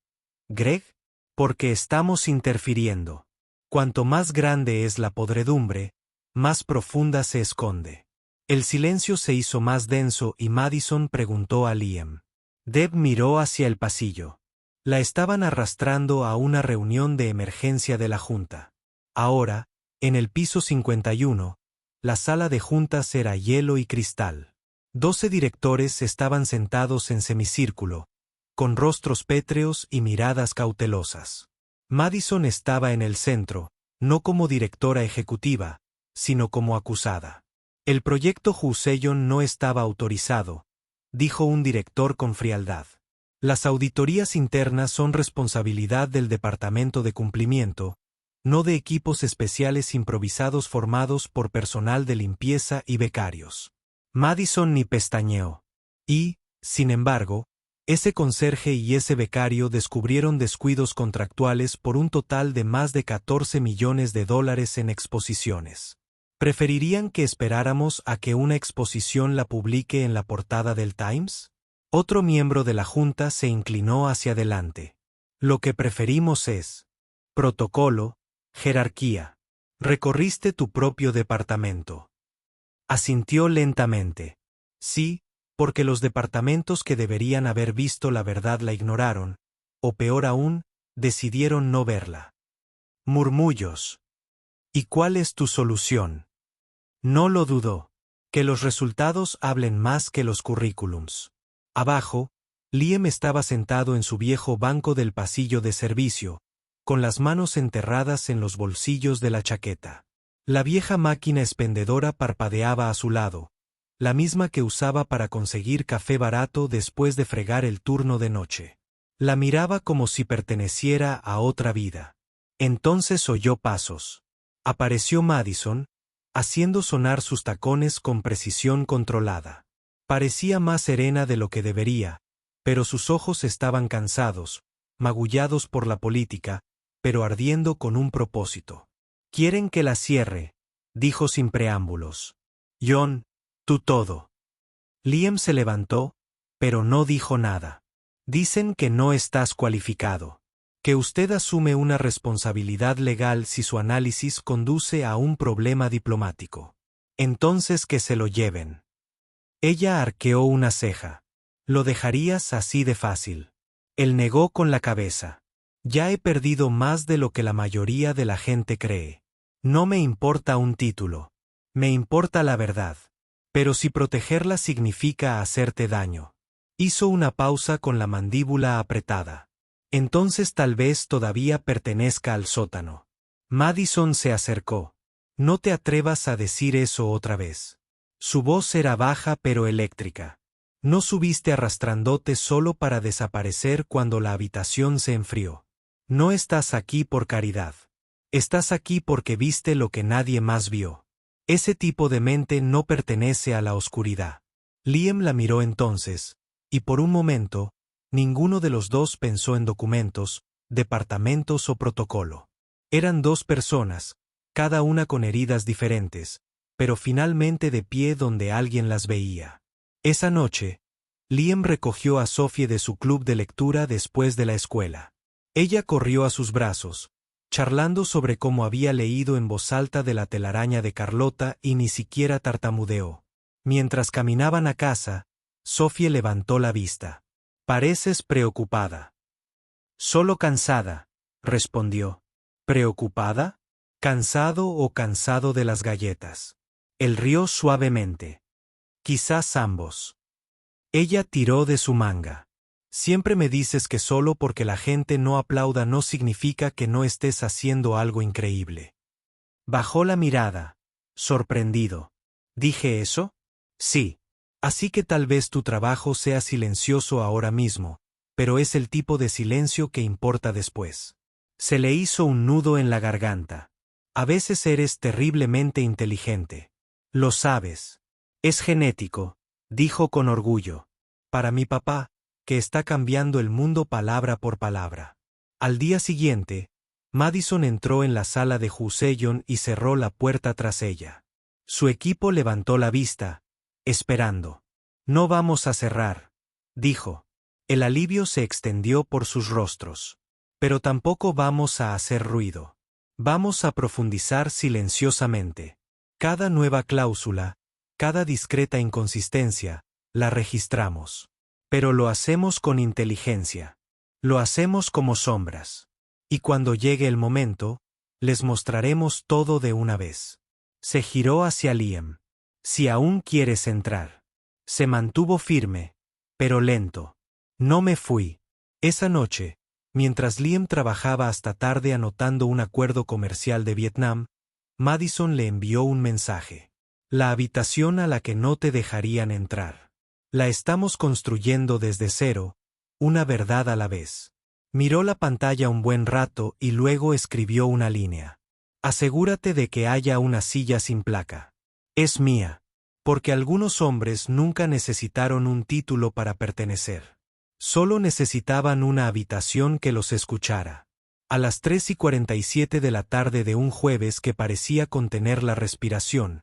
¿Greg? Porque estamos interfiriendo. Cuanto más grande es la podredumbre, más profunda se esconde. El silencio se hizo más denso y Madison preguntó a Liam. Deb miró hacia el pasillo. La estaban arrastrando a una reunión de emergencia de la Junta. Ahora, en el piso 51, la sala de juntas era hielo y cristal. 12 directores estaban sentados en semicírculo, con rostros pétreos y miradas cautelosas. Madison estaba en el centro, no como directora ejecutiva, sino como acusada. El proyecto Hussein no estaba autorizado, dijo un director con frialdad. Las auditorías internas son responsabilidad del Departamento de Cumplimiento, no de equipos especiales improvisados formados por personal de limpieza y becarios. Madison ni pestañeó. Y, sin embargo, ese conserje y ese becario descubrieron descuidos contractuales por un total de más de $14 millones en exposiciones. ¿Preferirían que esperáramos a que una exposición la publique en la portada del Times? Otro miembro de la Junta se inclinó hacia adelante. Lo que preferimos es protocolo, jerarquía. Recorriste tu propio departamento. Asintió lentamente. Sí, porque los departamentos que deberían haber visto la verdad la ignoraron, o peor aún, decidieron no verla. Murmullos. ¿Y cuál es tu solución? No lo dudó. Que los resultados hablen más que los currículums. Abajo, Liam estaba sentado en su viejo banco del pasillo de servicio, con las manos enterradas en los bolsillos de la chaqueta. La vieja máquina expendedora parpadeaba a su lado, la misma que usaba para conseguir café barato después de fregar el turno de noche. La miraba como si perteneciera a otra vida. Entonces oyó pasos. Apareció Madison, haciendo sonar sus tacones con precisión controlada. Parecía más serena de lo que debería, pero sus ojos estaban cansados, magullados por la política, pero ardiendo con un propósito. «Quieren que la cierre», dijo sin preámbulos. «John, tú todo». Liam se levantó, pero no dijo nada. «Dicen que no estás cualificado. Que usted asume una responsabilidad legal si su análisis conduce a un problema diplomático. Entonces que se lo lleven». Ella arqueó una ceja. «¿Lo dejarías así de fácil?» Él negó con la cabeza. «Ya he perdido más de lo que la mayoría de la gente cree. No me importa un título. Me importa la verdad. Pero si protegerla significa hacerte daño». Hizo una pausa con la mandíbula apretada. «Entonces tal vez todavía pertenezca al sótano». Madison se acercó. «No te atrevas a decir eso otra vez». Su voz era baja pero eléctrica. «No subiste arrastrándote solo para desaparecer cuando la habitación se enfrió. No estás aquí por caridad. Estás aquí porque viste lo que nadie más vio. Ese tipo de mente no pertenece a la oscuridad». Liam la miró entonces, y por un momento, ninguno de los dos pensó en documentos, departamentos o protocolo. Eran dos personas, cada una con heridas diferentes, pero finalmente de pie donde alguien las veía. Esa noche, Liam recogió a Sophie de su club de lectura después de la escuela. Ella corrió a sus brazos, charlando sobre cómo había leído en voz alta de la telaraña de Carlota y ni siquiera tartamudeó. Mientras caminaban a casa, Sophie levantó la vista. «Pareces preocupada». «Solo cansada», respondió. «¿Preocupada? ¿Cansado o cansado de las galletas?» Él rió suavemente. «Quizás ambos». Ella tiró de su manga. «Siempre me dices que solo porque la gente no aplauda no significa que no estés haciendo algo increíble». Bajó la mirada, sorprendido. «¿Dije eso?» «Sí. Así que tal vez tu trabajo sea silencioso ahora mismo, pero es el tipo de silencio que importa después. Se le hizo un nudo en la garganta. A veces eres terriblemente inteligente. Lo sabes. Es genético, dijo con orgullo. Para mi papá, que está cambiando el mundo palabra por palabra. Al día siguiente, Madison entró en la sala de Husseyon y cerró la puerta tras ella. Su equipo levantó la vista, esperando. No vamos a cerrar, dijo. El alivio se extendió por sus rostros. Pero tampoco vamos a hacer ruido. Vamos a profundizar silenciosamente. Cada nueva cláusula, cada discreta inconsistencia, la registramos. Pero lo hacemos con inteligencia. Lo hacemos como sombras. Y cuando llegue el momento, les mostraremos todo de una vez. Se giró hacia Liam. Si aún quieres entrar. Se mantuvo firme, pero lento. No me fui. Esa noche, mientras Liam trabajaba hasta tarde anotando un acuerdo comercial de Vietnam, Madison le envió un mensaje. La habitación a la que no te dejarían entrar. La estamos construyendo desde cero, una verdad a la vez. Miró la pantalla un buen rato y luego escribió una línea. Asegúrate de que haya una silla sin placa. Es mía. Porque algunos hombres nunca necesitaron un título para pertenecer. Solo necesitaban una habitación que los escuchara. A las 3:47 de la tarde de un jueves que parecía contener la respiración,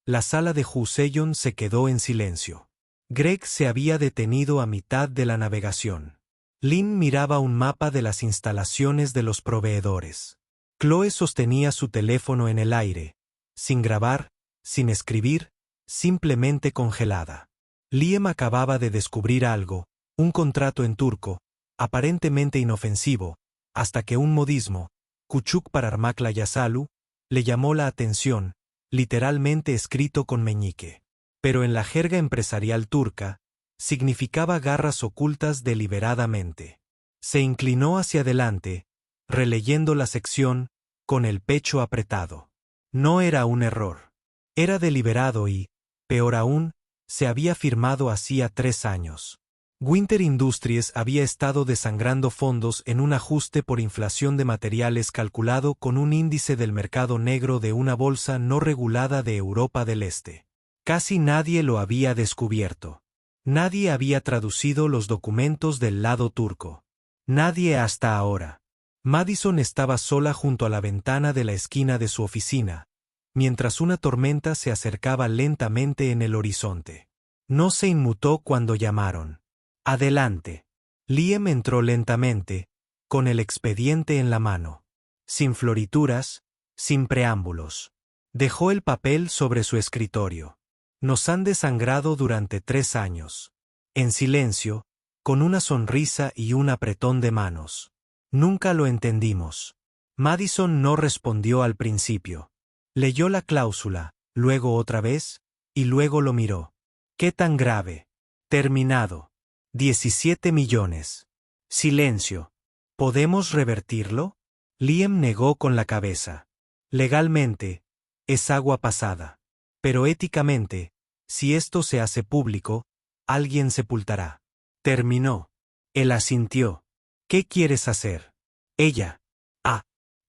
la sala de Husseyon se quedó en silencio. Greg se había detenido a mitad de la navegación. Lynn miraba un mapa de las instalaciones de los proveedores. Chloe sostenía su teléfono en el aire, sin grabar, sin escribir, simplemente congelada. Liam acababa de descubrir algo, un contrato en turco, aparentemente inofensivo, hasta que un modismo, Küçük Parmakla Yasalu, le llamó la atención, literalmente escrito con meñique. Pero en la jerga empresarial turca, significaba garras ocultas deliberadamente. Se inclinó hacia adelante, releyendo la sección, con el pecho apretado. No era un error. Era deliberado y, peor aún, se había firmado hacía 3 años. Winter Industries había estado desangrando fondos en un ajuste por inflación de materiales calculado con un índice del mercado negro de una bolsa no regulada de Europa del Este. Casi nadie lo había descubierto. Nadie había traducido los documentos del lado turco. Nadie hasta ahora. Madison estaba sola junto a la ventana de la esquina de su oficina, mientras una tormenta se acercaba lentamente en el horizonte. No se inmutó cuando llamaron. Adelante. Liam entró lentamente, con el expediente en la mano. Sin florituras, sin preámbulos. Dejó el papel sobre su escritorio. Nos han desangrado durante 3 años. En silencio, con una sonrisa y un apretón de manos. Nunca lo entendimos. Madison no respondió al principio. Leyó la cláusula, luego otra vez, y luego lo miró. ¿Qué tan grave? Terminado. 17 millones. Silencio. ¿Podemos revertirlo? Liam negó con la cabeza. Legalmente, es agua pasada. Pero éticamente, si esto se hace público, alguien sepultará. Terminó. Él asintió. ¿Qué quieres hacer? Ella.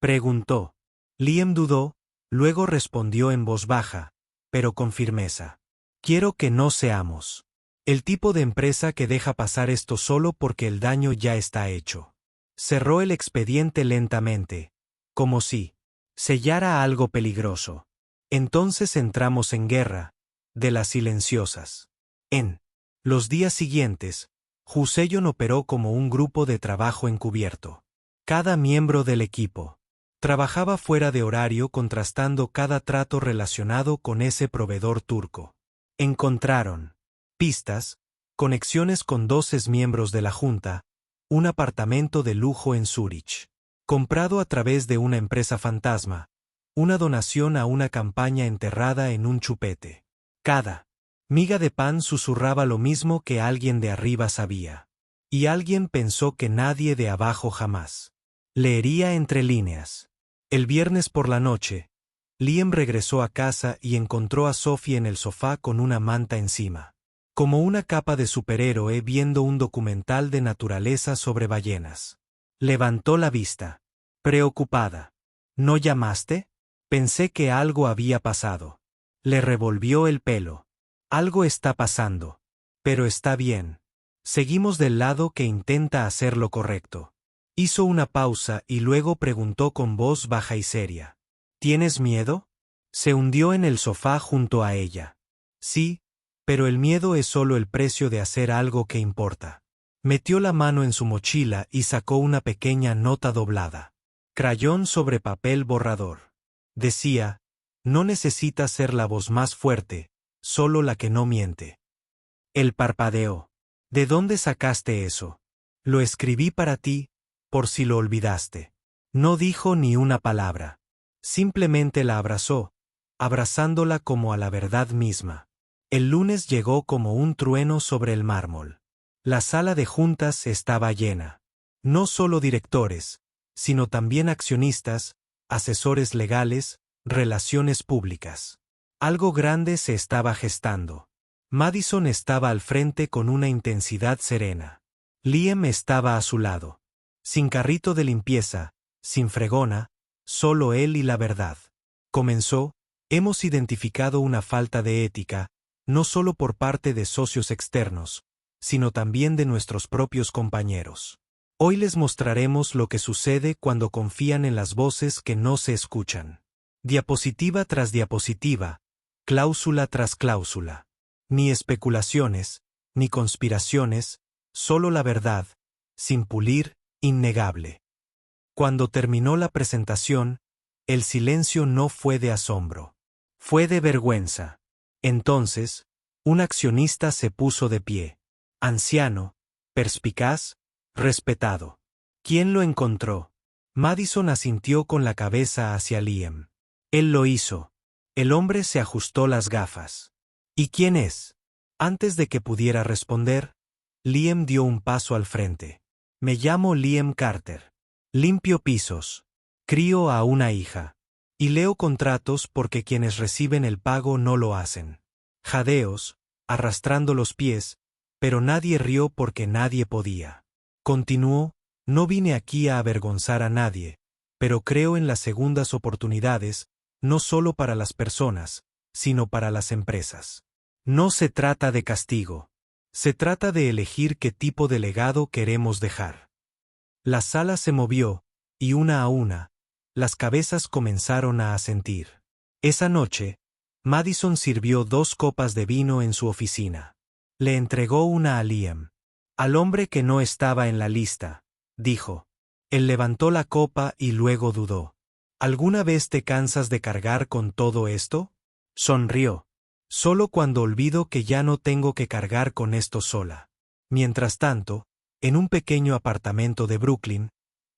Preguntó. Liam dudó, luego respondió en voz baja, pero con firmeza. Quiero que no seamos el tipo de empresa que deja pasar esto solo porque el daño ya está hecho. Cerró el expediente lentamente, como si sellara algo peligroso. Entonces entramos en guerra, de las silenciosas. En los días siguientes, Husseyon operó como un grupo de trabajo encubierto. Cada miembro del equipo trabajaba fuera de horario contrastando cada trato relacionado con ese proveedor turco. Encontraron pistas, conexiones con 12 miembros de la junta, un apartamento de lujo en Zúrich, comprado a través de una empresa fantasma, una donación a una campaña enterrada en un chupete. Cada miga de pan susurraba lo mismo que alguien de arriba sabía. Y alguien pensó que nadie de abajo jamás leería entre líneas. El viernes por la noche, Liam regresó a casa y encontró a Sophie en el sofá con una manta encima. como una capa de superhéroe viendo un documental de naturaleza sobre ballenas. Levantó la vista. Preocupada. ¿No llamaste? Pensé que algo había pasado. Le revolvió el pelo. Algo está pasando. Pero está bien. Seguimos del lado que intenta hacer lo correcto. Hizo una pausa y luego preguntó con voz baja y seria. ¿Tienes miedo? Se hundió en el sofá junto a ella. Sí, pero el miedo es solo el precio de hacer algo que importa. Metió la mano en su mochila y sacó una pequeña nota doblada. Crayón sobre papel borrador. Decía, no necesitas ser la voz más fuerte, solo la que no miente. Él parpadeó. ¿De dónde sacaste eso? Lo escribí para ti, por si lo olvidaste. No dijo ni una palabra. Simplemente la abrazó, abrazándola como a la verdad misma. El lunes llegó como un trueno sobre el mármol. La sala de juntas estaba llena. No solo directores, sino también accionistas, asesores legales, relaciones públicas. Algo grande se estaba gestando. Madison estaba al frente con una intensidad serena. Liam estaba a su lado. Sin carrito de limpieza, sin fregona, solo él y la verdad. Comenzó, hemos identificado una falta de ética, no solo por parte de socios externos, sino también de nuestros propios compañeros. Hoy les mostraremos lo que sucede cuando confían en las voces que no se escuchan. Diapositiva tras diapositiva, cláusula tras cláusula. Ni especulaciones, ni conspiraciones, solo la verdad, sin pulir, innegable. Cuando terminó la presentación, el silencio no fue de asombro. Fue de vergüenza. Entonces, un accionista se puso de pie. Anciano, perspicaz, respetado. ¿Quién lo encontró? Madison asintió con la cabeza hacia Liam. Él lo hizo. El hombre se ajustó las gafas. ¿Y quién es? Antes de que pudiera responder, Liam dio un paso al frente. Me llamo Liam Carter. Limpio pisos. Crío a una hija. Y leo contratos porque quienes reciben el pago no lo hacen. Jadeos, arrastrando los pies, pero nadie rió porque nadie podía. Continuó, no vine aquí a avergonzar a nadie, pero creo en las segundas oportunidades, no solo para las personas, sino para las empresas. No se trata de castigo. Se trata de elegir qué tipo de legado queremos dejar. La sala se movió, y una a una, las cabezas comenzaron a asentir. Esa noche, Madison sirvió 2 copas de vino en su oficina. Le entregó una a Liam. Al hombre que no estaba en la lista, dijo. Él levantó la copa y luego dudó. ¿Alguna vez te cansas de cargar con todo esto? Sonrió. Solo cuando olvido que ya no tengo que cargar con esto sola. Mientras tanto, en un pequeño apartamento de Brooklyn,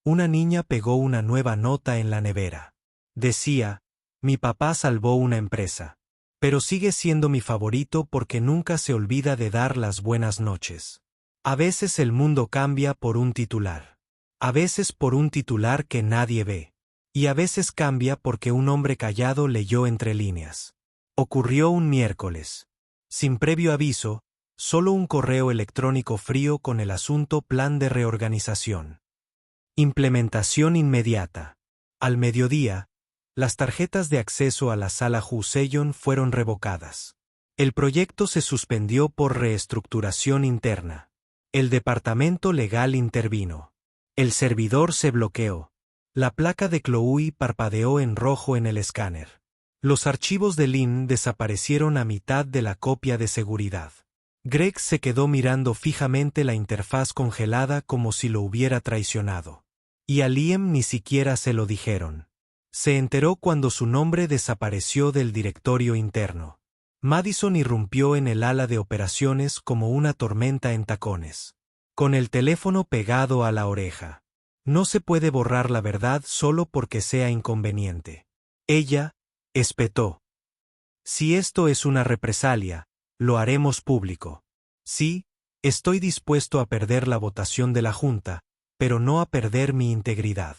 una niña pegó una nueva nota en la nevera. Decía, mi papá salvó una empresa. Pero sigue siendo mi favorito porque nunca se olvida de dar las buenas noches. A veces el mundo cambia por un titular. A veces por un titular que nadie ve. Y a veces cambia porque un hombre callado leyó entre líneas. Ocurrió un miércoles. Sin previo aviso, solo un correo electrónico frío con el asunto plan de reorganización. Implementación inmediata. Al mediodía, las tarjetas de acceso a la sala Husseyon fueron revocadas. El proyecto se suspendió por reestructuración interna. El departamento legal intervino. El servidor se bloqueó. La placa de Chloe parpadeó en rojo en el escáner. Los archivos de Lynn desaparecieron a mitad de la copia de seguridad. Greg se quedó mirando fijamente la interfaz congelada como si lo hubiera traicionado. Y a Liam ni siquiera se lo dijeron. Se enteró cuando su nombre desapareció del directorio interno. Madison irrumpió en el ala de operaciones como una tormenta en tacones. Con el teléfono pegado a la oreja. No se puede borrar la verdad solo porque sea inconveniente. Ella, espetó. Si esto es una represalia, lo haremos público. Sí, estoy dispuesto a perder la votación de la Junta, pero no a perder mi integridad.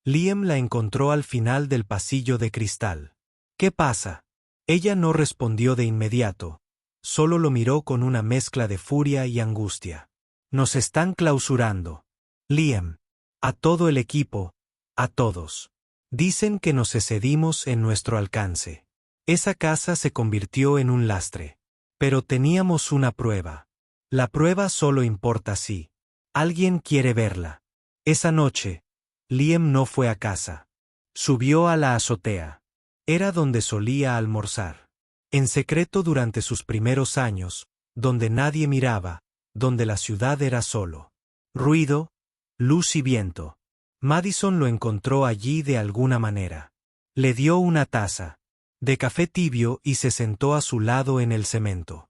Liam la encontró al final del pasillo de cristal. ¿Qué pasa? Ella no respondió de inmediato. solo lo miró con una mezcla de furia y angustia. Nos están clausurando. Liam. A todo el equipo, a todos. Dicen que nos excedimos en nuestro alcance. Esa casa se convirtió en un lastre. Pero teníamos una prueba. La prueba solo importa si alguien quiere verla. Esa noche, Liam no fue a casa. Subió a la azotea. Era donde solía almorzar. En secreto durante sus primeros años, donde nadie miraba, donde la ciudad era solo ruido, luz y viento. Madison lo encontró allí de alguna manera. Le dio una taza de café tibio y se sentó a su lado en el cemento.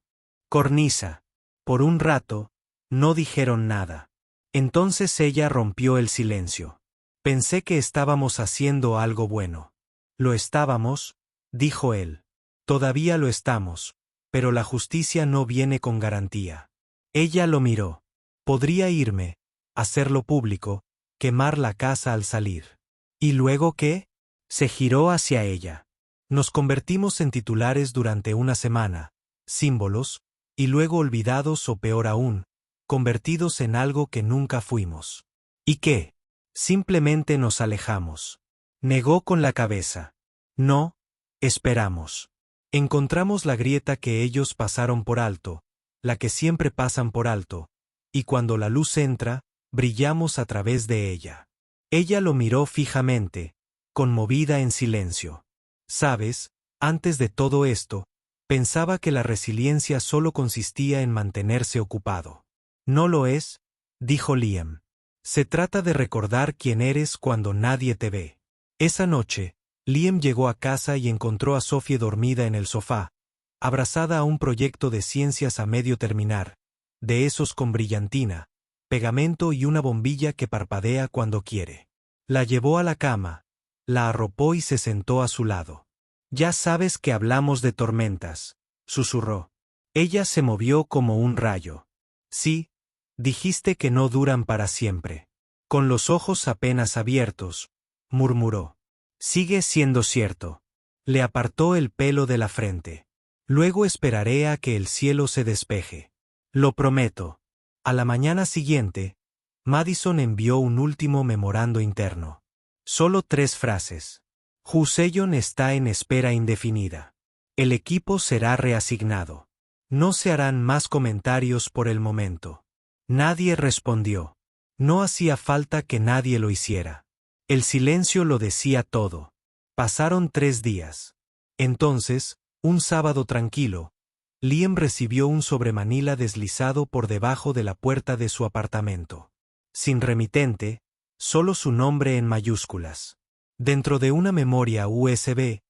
Cornisa. Por un rato, no dijeron nada. Entonces ella rompió el silencio. Pensé que estábamos haciendo algo bueno. Lo estábamos, dijo él. Todavía lo estamos, pero la justicia no viene con garantía. Ella lo miró. Podría irme, hacerlo público, quemar la casa al salir. ¿Y luego qué? Se giró hacia ella. Nos convertimos en titulares durante una semana, símbolos, y luego olvidados o peor aún, convertidos en algo que nunca fuimos. ¿Y qué? Simplemente nos alejamos. Negó con la cabeza. No, esperamos. Encontramos la grieta que ellos pasaron por alto, la que siempre pasan por alto, y cuando la luz entra, brillamos a través de ella. Ella lo miró fijamente, conmovida en silencio. ¿Sabes? Antes de todo esto, pensaba que la resiliencia solo consistía en mantenerse ocupado. No lo es, dijo Liam. Se trata de recordar quién eres cuando nadie te ve. Esa noche, Liam llegó a casa y encontró a Sophie dormida en el sofá, abrazada a un proyecto de ciencias a medio terminar, de esos con brillantina, pegamento y una bombilla que parpadea cuando quiere. La llevó a la cama, la arropó y se sentó a su lado. Ya sabes que hablamos de tormentas, susurró. Ella se movió como un rayo. Sí, dijiste que no duran para siempre. Con los ojos apenas abiertos, murmuró. Sigue siendo cierto. Le apartó el pelo de la frente. Luego esperaré a que el cielo se despeje. Lo prometo. A la mañana siguiente, Madison envió un último memorando interno. Solo 3 frases. Husseyon está en espera indefinida. El equipo será reasignado. No se harán más comentarios por el momento. Nadie respondió. No hacía falta que nadie lo hiciera. El silencio lo decía todo. Pasaron 3 días. Entonces, un sábado tranquilo, Liam recibió un sobremanila deslizado por debajo de la puerta de su apartamento. Sin remitente, solo su nombre en mayúsculas. Dentro de una memoria USB,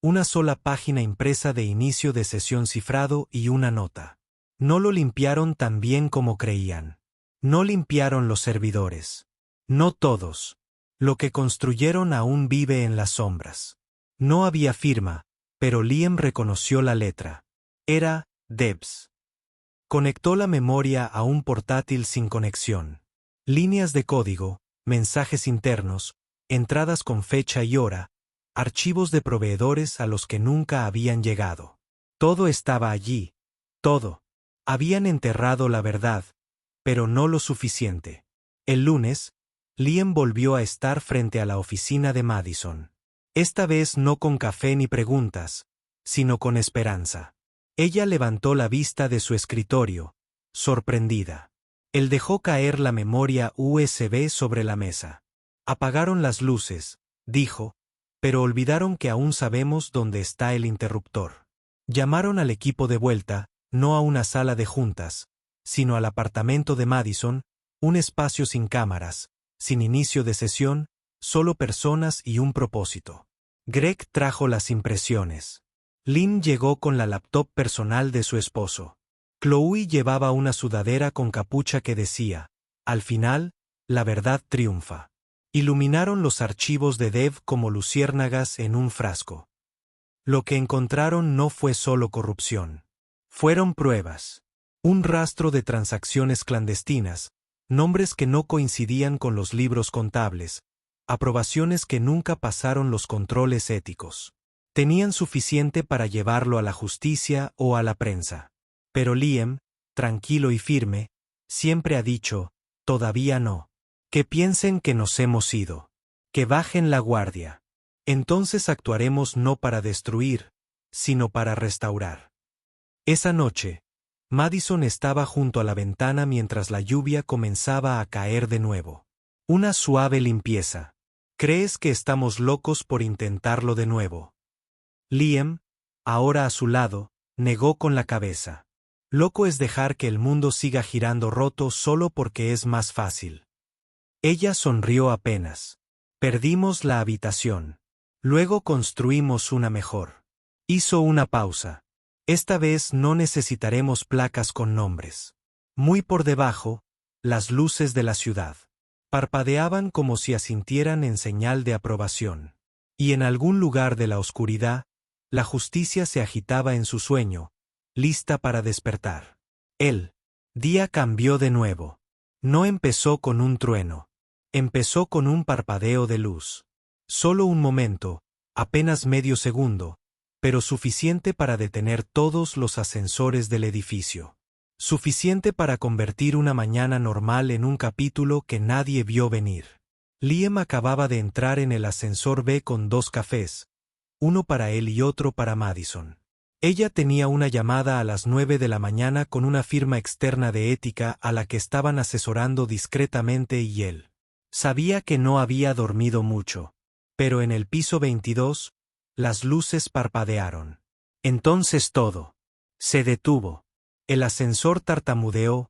una sola página impresa de inicio de sesión cifrado y una nota. No lo limpiaron tan bien como creían. No limpiaron los servidores. No todos. Lo que construyeron aún vive en las sombras. No había firma, pero Liam reconoció la letra. Era Debs. Conectó la memoria a un portátil sin conexión. Líneas de código, mensajes internos, entradas con fecha y hora, archivos de proveedores a los que nunca habían llegado. Todo estaba allí. Todo. Habían enterrado la verdad, pero no lo suficiente. El lunes, Liam volvió a estar frente a la oficina de Madison. Esta vez no con café ni preguntas, sino con esperanza. Ella levantó la vista de su escritorio, sorprendida. Él dejó caer la memoria USB sobre la mesa. Apagaron las luces, dijo, pero olvidaron que aún sabemos dónde está el interruptor. Llamaron al equipo de vuelta, no a una sala de juntas, sino al apartamento de Madison, un espacio sin cámaras, sin inicio de sesión, solo personas y un propósito. Greg trajo las impresiones. Lynn llegó con la laptop personal de su esposo. Chloe llevaba una sudadera con capucha que decía, al final, la verdad triunfa. Iluminaron los archivos de Dev como luciérnagas en un frasco. Lo que encontraron no fue solo corrupción. Fueron pruebas. Un rastro de transacciones clandestinas, nombres que no coincidían con los libros contables, aprobaciones que nunca pasaron los controles éticos. Tenían suficiente para llevarlo a la justicia o a la prensa. Pero Liam, tranquilo y firme, siempre ha dicho, todavía no. Que piensen que nos hemos ido. Que bajen la guardia. Entonces actuaremos no para destruir, sino para restaurar. Esa noche, Madison estaba junto a la ventana mientras la lluvia comenzaba a caer de nuevo. Una suave limpieza. ¿Crees que estamos locos por intentarlo de nuevo? Liam, ahora a su lado, negó con la cabeza. Loco es dejar que el mundo siga girando roto solo porque es más fácil. Ella sonrió apenas. Perdimos la habitación. Luego construimos una mejor. Hizo una pausa. Esta vez no necesitaremos placas con nombres. Muy por debajo, las luces de la ciudad parpadeaban como si asintieran en señal de aprobación. Y en algún lugar de la oscuridad, la justicia se agitaba en su sueño, lista para despertar. El día cambió de nuevo. No empezó con un trueno. Empezó con un parpadeo de luz. Solo un momento, apenas medio segundo, pero suficiente para detener todos los ascensores del edificio. Suficiente para convertir una mañana normal en un capítulo que nadie vio venir. Liam acababa de entrar en el ascensor B con 2 cafés, uno para él y otro para Madison. Ella tenía una llamada a las 9 de la mañana con una firma externa de ética a la que estaban asesorando discretamente y él sabía que no había dormido mucho. Pero en el piso 22, las luces parpadearon. Entonces todo se detuvo. El ascensor tartamudeó,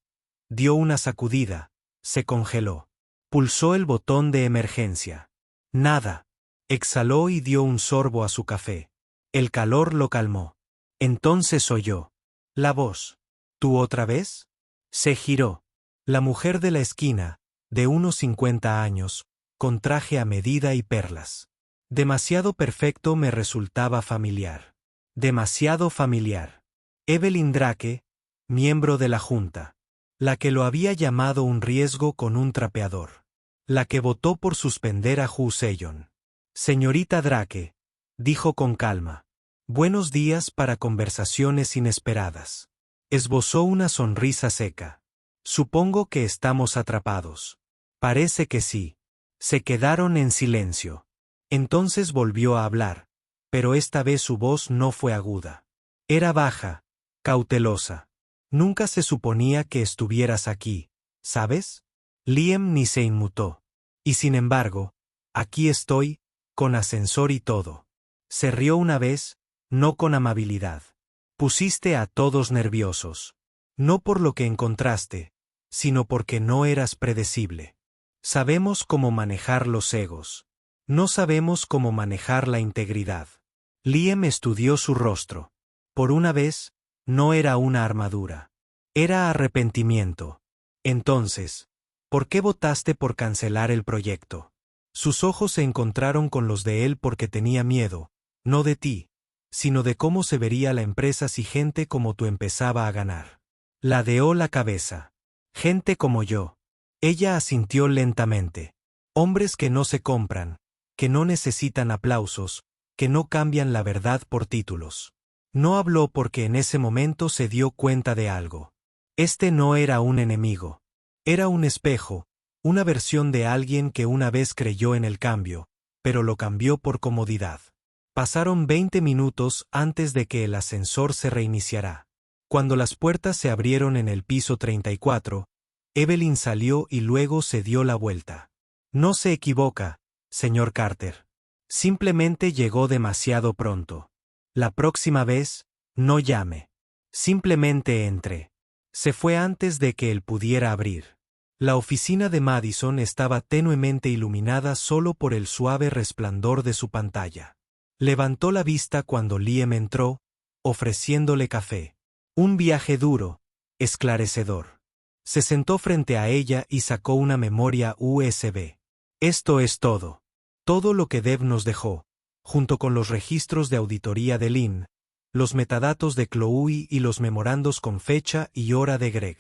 dio una sacudida, se congeló. Pulsó el botón de emergencia. Nada. Exhaló y dio un sorbo a su café. El calor lo calmó. Entonces oyó la voz. ¿Tú otra vez? Se giró. La mujer de la esquina, de unos 50 años, con traje a medida y perlas. Demasiado perfecto me resultaba familiar. Demasiado familiar. Evelyn Drake, miembro de la Junta. La que lo había llamado un riesgo con un trapeador. La que votó por suspender a Hu Seyon. Señorita Drake, dijo con calma. Buenos días para conversaciones inesperadas. Esbozó una sonrisa seca. Supongo que estamos atrapados. Parece que sí. Se quedaron en silencio. Entonces volvió a hablar, pero esta vez su voz no fue aguda. Era baja, cautelosa. Nunca se suponía que estuvieras aquí, ¿sabes? Liam ni se inmutó. Y sin embargo, aquí estoy, con ascensor y todo. Se rió una vez, no con amabilidad. Pusiste a todos nerviosos. No por lo que encontraste, sino porque no eras predecible. Sabemos cómo manejar los egos. No sabemos cómo manejar la integridad. Liam estudió su rostro. Por una vez, no era una armadura. Era arrepentimiento. Entonces, ¿por qué votaste por cancelar el proyecto? Sus ojos se encontraron con los de él porque tenía miedo, no de ti, sino de cómo se vería la empresa si gente como tú empezaba a ganar. Ladeó la cabeza. Gente como yo. Ella asintió lentamente. Hombres que no se compran, que no necesitan aplausos, que no cambian la verdad por títulos. No habló porque en ese momento se dio cuenta de algo. Este no era un enemigo. Era un espejo, una versión de alguien que una vez creyó en el cambio, pero lo cambió por comodidad. Pasaron 20 minutos antes de que el ascensor se reiniciara. Cuando las puertas se abrieron en el piso 34, Evelyn salió y luego se dio la vuelta. No se equivoca, señor Carter. Simplemente llegó demasiado pronto. La próxima vez, no llame. Simplemente entre. Se fue antes de que él pudiera abrir. La oficina de Madison estaba tenuemente iluminada solo por el suave resplandor de su pantalla. Levantó la vista cuando Liam entró, ofreciéndole café. Un viaje duro, esclarecedor. Se sentó frente a ella y sacó una memoria USB. Esto es todo. Todo lo que Dev nos dejó, junto con los registros de auditoría de Lynn, los metadatos de Chloe y los memorandos con fecha y hora de Greg.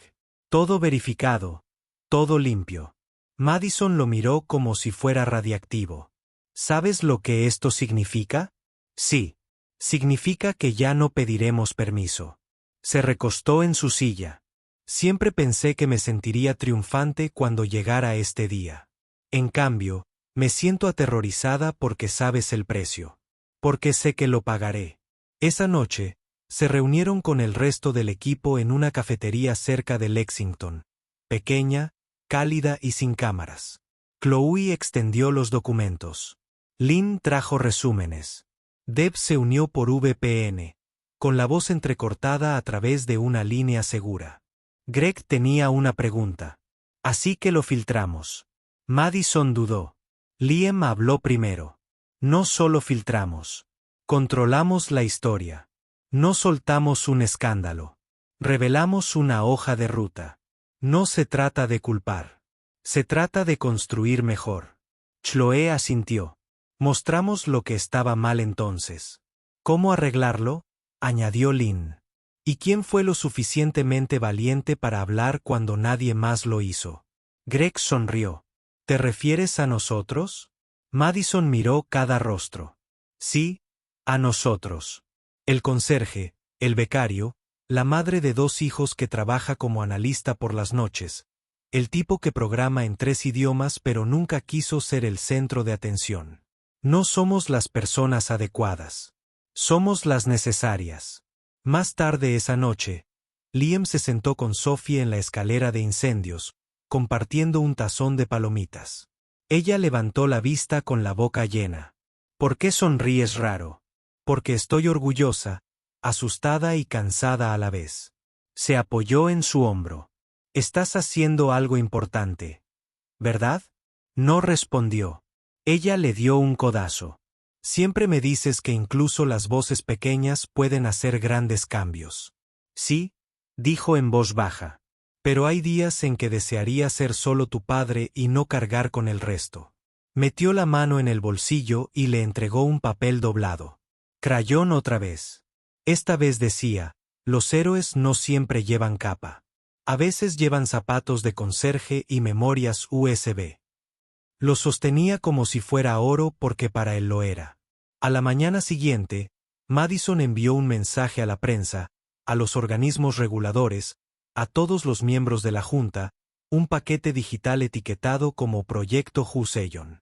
Todo verificado, todo limpio. Madison lo miró como si fuera radiactivo. ¿Sabes lo que esto significa? Sí. Significa que ya no pediremos permiso. Se recostó en su silla. Siempre pensé que me sentiría triunfante cuando llegara este día. En cambio, me siento aterrorizada porque sabes el precio. Porque sé que lo pagaré. Esa noche, se reunieron con el resto del equipo en una cafetería cerca de Lexington, pequeña, cálida y sin cámaras. Chloe extendió los documentos. Lynn trajo resúmenes. Deb se unió por VPN, con la voz entrecortada a través de una línea segura. Greg tenía una pregunta. Así que lo filtramos. Madison dudó. Liam habló primero. No solo filtramos. Controlamos la historia. No soltamos un escándalo. Revelamos una hoja de ruta. No se trata de culpar. Se trata de construir mejor. Chloe asintió. Mostramos lo que estaba mal entonces. ¿Cómo arreglarlo? Añadió Lynn. ¿Y quién fue lo suficientemente valiente para hablar cuando nadie más lo hizo? Greg sonrió. ¿Te refieres a nosotros? Madison miró cada rostro. Sí, a nosotros. El conserje, el becario, la madre de 2 hijos que trabaja como analista por las noches, el tipo que programa en 3 idiomas pero nunca quiso ser el centro de atención. No somos las personas adecuadas. Somos las necesarias. Más tarde esa noche, Liam se sentó con Sophie en la escalera de incendios, compartiendo un tazón de palomitas. Ella levantó la vista con la boca llena. ¿Por qué sonríes raro? Porque estoy orgullosa, asustada y cansada a la vez. Se apoyó en su hombro. Estás haciendo algo importante, ¿verdad? No respondió. Ella le dio un codazo. Siempre me dices que incluso las voces pequeñas pueden hacer grandes cambios. Sí, dijo en voz baja. Pero hay días en que desearía ser solo tu padre y no cargar con el resto. Metió la mano en el bolsillo y le entregó un papel doblado. Crayón otra vez. Esta vez decía, los héroes no siempre llevan capa. A veces llevan zapatos de conserje y memorias USB. Lo sostenía como si fuera oro porque para él lo era. A la mañana siguiente, Madison envió un mensaje a la prensa, a los organismos reguladores, a todos los miembros de la Junta, un paquete digital etiquetado como Proyecto Husseyon.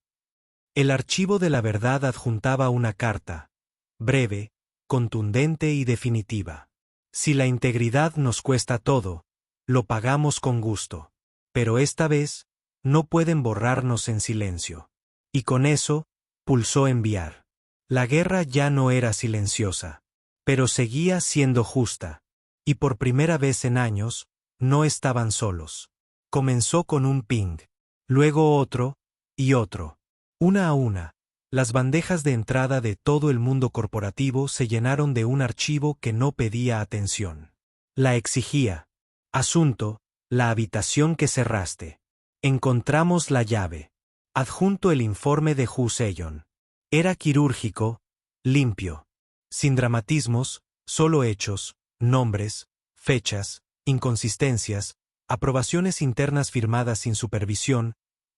El archivo de la verdad adjuntaba una carta, breve, contundente y definitiva. Si la integridad nos cuesta todo, lo pagamos con gusto. Pero esta vez, no pueden borrarnos en silencio. Y con eso, pulsó enviar. La guerra ya no era silenciosa, pero seguía siendo justa. Y por primera vez en años, no estaban solos. Comenzó con un ping, luego otro, y otro. Una a una, las bandejas de entrada de todo el mundo corporativo se llenaron de un archivo que no pedía atención. La exigía. Asunto, la habitación que cerraste. Encontramos la llave. Adjunto el informe de Husseyon. Era quirúrgico, limpio. Sin dramatismos, solo hechos, nombres, fechas, inconsistencias, aprobaciones internas firmadas sin supervisión,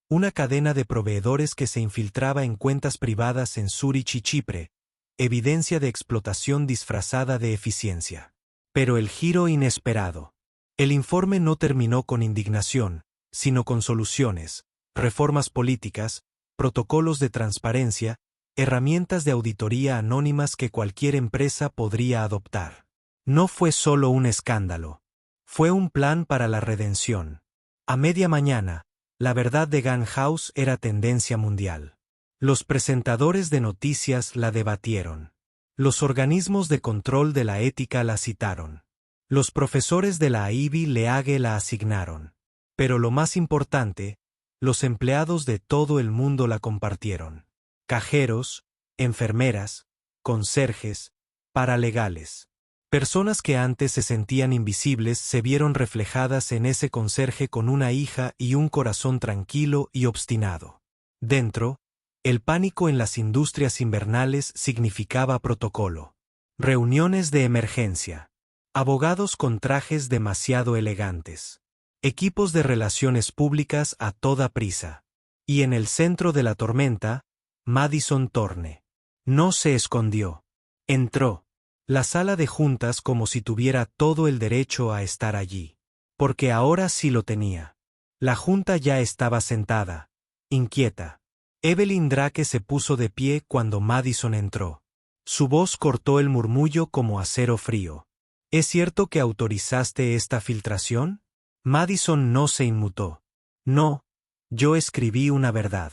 una cadena de proveedores que se infiltraba en cuentas privadas en Zúrich y Chipre, evidencia de explotación disfrazada de eficiencia. Pero el giro inesperado. El informe no terminó con indignación, sino con soluciones, reformas políticas, protocolos de transparencia, herramientas de auditoría anónimas que cualquier empresa podría adoptar. No fue solo un escándalo. Fue un plan para la redención. A media mañana, la verdad de Gun House era tendencia mundial. Los presentadores de noticias la debatieron. Los organismos de control de la ética la citaron. Los profesores de la Ivy League la asignaron. Pero lo más importante, los empleados de todo el mundo la compartieron. Cajeros, enfermeras, conserjes, paralegales. Personas que antes se sentían invisibles se vieron reflejadas en ese conserje con una hija y un corazón tranquilo y obstinado. Dentro, el pánico en las industrias invernales significaba protocolo. Reuniones de emergencia. Abogados con trajes demasiado elegantes. Equipos de relaciones públicas a toda prisa. Y en el centro de la tormenta, Madison Thorne. No se escondió. Entró. La sala de juntas como si tuviera todo el derecho a estar allí. Porque ahora sí lo tenía. La junta ya estaba sentada, inquieta. Evelyn Drake se puso de pie cuando Madison entró. Su voz cortó el murmullo como acero frío. ¿Es cierto que autorizaste esta filtración? Madison no se inmutó. No, yo escribí una verdad.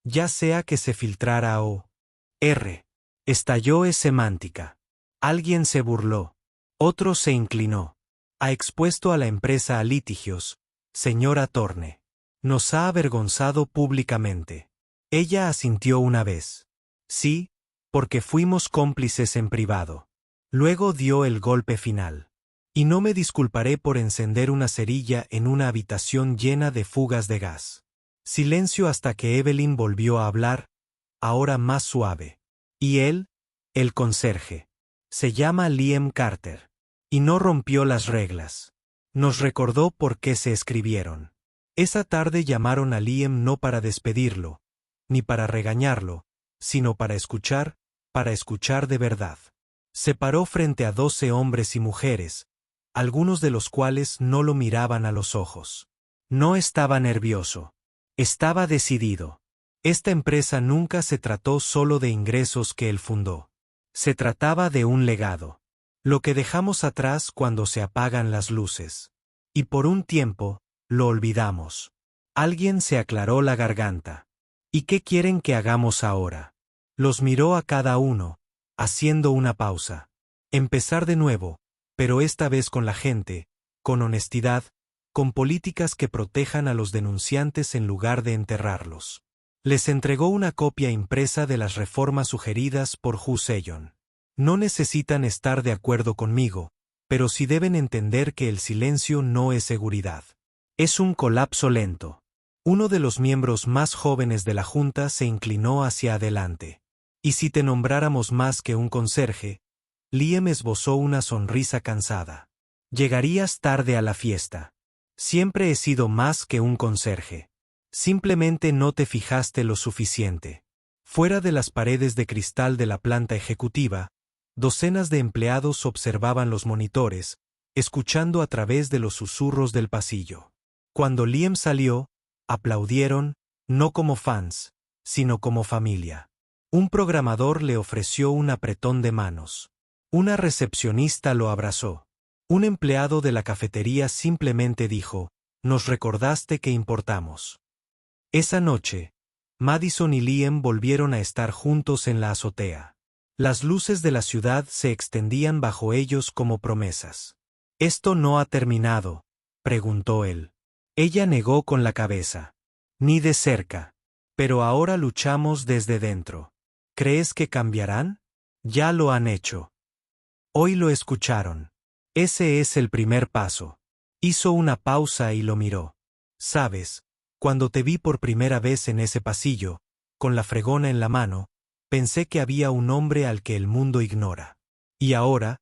Ya sea que se filtrara o... Estalló es semántica. Alguien se burló. Otro se inclinó. Ha expuesto a la empresa a litigios, señora Thorne. Nos ha avergonzado públicamente. Ella asintió una vez. Sí, porque fuimos cómplices en privado. Luego dio el golpe final. Y no me disculparé por encender una cerilla en una habitación llena de fugas de gas. Silencio hasta que Evelyn volvió a hablar, ahora más suave. Y él, el conserje. Se llama Liam Carter. Y no rompió las reglas. Nos recordó por qué se escribieron. Esa tarde llamaron a Liam no para despedirlo, ni para regañarlo, sino para escuchar de verdad. Se paró frente a 12 hombres y mujeres, algunos de los cuales no lo miraban a los ojos. No estaba nervioso. Estaba decidido. Esta empresa nunca se trató solo de ingresos que él fundó. Se trataba de un legado. Lo que dejamos atrás cuando se apagan las luces. Y por un tiempo, lo olvidamos. Alguien se aclaró la garganta. ¿Y qué quieren que hagamos ahora? Los miró a cada uno, haciendo una pausa. Empezar de nuevo, pero esta vez con la gente, con honestidad, con políticas que protejan a los denunciantes en lugar de enterrarlos. Les entregó una copia impresa de las reformas sugeridas por Hu Seyon. No necesitan estar de acuerdo conmigo, pero sí deben entender que el silencio no es seguridad. Es un colapso lento. Uno de los miembros más jóvenes de la Junta se inclinó hacia adelante. ¿Y si te nombráramos más que un conserje? Liam esbozó una sonrisa cansada. Llegarías tarde a la fiesta. Siempre he sido más que un conserje. Simplemente no te fijaste lo suficiente. Fuera de las paredes de cristal de la planta ejecutiva, docenas de empleados observaban los monitores, escuchando a través de los susurros del pasillo. Cuando Liam salió, aplaudieron, no como fans, sino como familia. Un programador le ofreció un apretón de manos. Una recepcionista lo abrazó. Un empleado de la cafetería simplemente dijo, «Nos recordaste que importamos». Esa noche, Madison y Liam volvieron a estar juntos en la azotea. Las luces de la ciudad se extendían bajo ellos como promesas. «¿Esto no ha terminado?», preguntó él. Ella negó con la cabeza. «Ni de cerca. Pero ahora luchamos desde dentro. ¿Crees que cambiarán? Ya lo han hecho». Hoy lo escucharon. Ese es el primer paso. Hizo una pausa y lo miró. «Sabes, cuando te vi por primera vez en ese pasillo, con la fregona en la mano, pensé que había un hombre al que el mundo ignora. Y ahora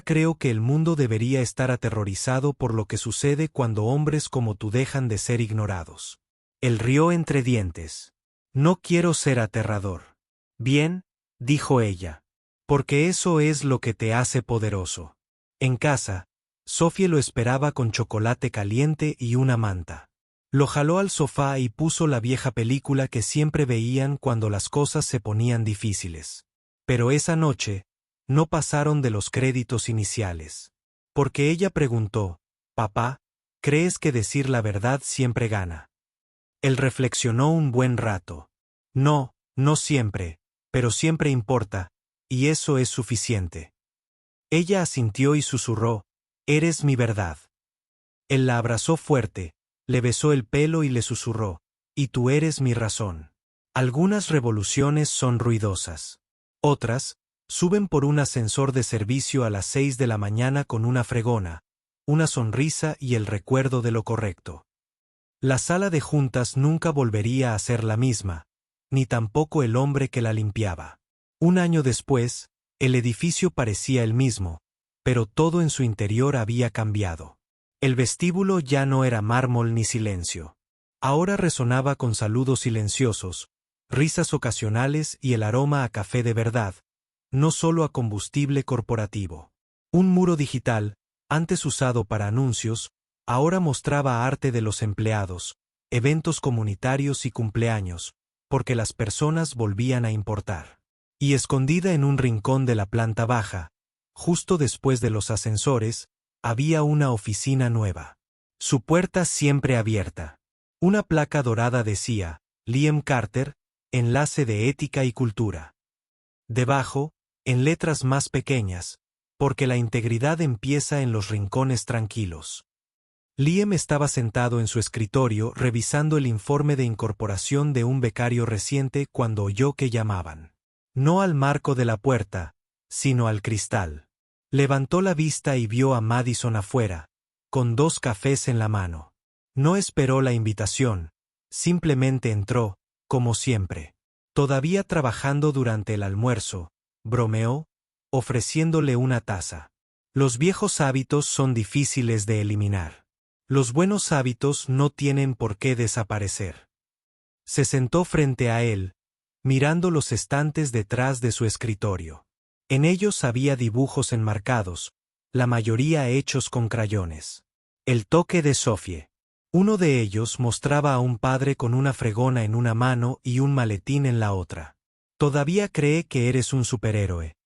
creo que el mundo debería estar aterrorizado por lo que sucede cuando hombres como tú dejan de ser ignorados». Él rió entre dientes. «No quiero ser aterrador». «Bien», dijo ella. «Porque eso es lo que te hace poderoso». En casa, Sophie lo esperaba con chocolate caliente y una manta. Lo jaló al sofá y puso la vieja película que siempre veían cuando las cosas se ponían difíciles. Pero esa noche, no pasaron de los créditos iniciales. Porque ella preguntó, «Papá, ¿crees que decir la verdad siempre gana?». Él reflexionó un buen rato. «No, no siempre, pero siempre importa, y eso es suficiente». Ella asintió y susurró, «Eres mi verdad». Él la abrazó fuerte, le besó el pelo y le susurró, «Y tú eres mi razón». Algunas revoluciones son ruidosas. Otras, suben por un ascensor de servicio a las 6 de la mañana con una fregona, una sonrisa y el recuerdo de lo correcto. La sala de juntas nunca volvería a ser la misma, ni tampoco el hombre que la limpiaba. Un año después, el edificio parecía el mismo, pero todo en su interior había cambiado. El vestíbulo ya no era mármol ni silencio. Ahora resonaba con saludos silenciosos, risas ocasionales y el aroma a café de verdad, no solo a combustible corporativo. Un muro digital, antes usado para anuncios, ahora mostraba arte de los empleados, eventos comunitarios y cumpleaños, porque las personas volvían a importar. Y escondida en un rincón de la planta baja, justo después de los ascensores, había una oficina nueva. Su puerta siempre abierta. Una placa dorada decía, Liam Carter, enlace de ética y cultura. Debajo, en letras más pequeñas, porque la integridad empieza en los rincones tranquilos. Liam estaba sentado en su escritorio revisando el informe de incorporación de un becario reciente cuando oyó que llamaban. No al marco de la puerta, sino al cristal. Levantó la vista y vio a Madison afuera, con 2 cafés en la mano. No esperó la invitación, simplemente entró, como siempre. Todavía trabajando durante el almuerzo, bromeó, ofreciéndole una taza. Los viejos hábitos son difíciles de eliminar. Los buenos hábitos no tienen por qué desaparecer. Se sentó frente a él, mirando los estantes detrás de su escritorio. En ellos había dibujos enmarcados, la mayoría hechos con crayones. El toque de Sophie. Uno de ellos mostraba a un padre con una fregona en una mano y un maletín en la otra. «Todavía cree que eres un superhéroe».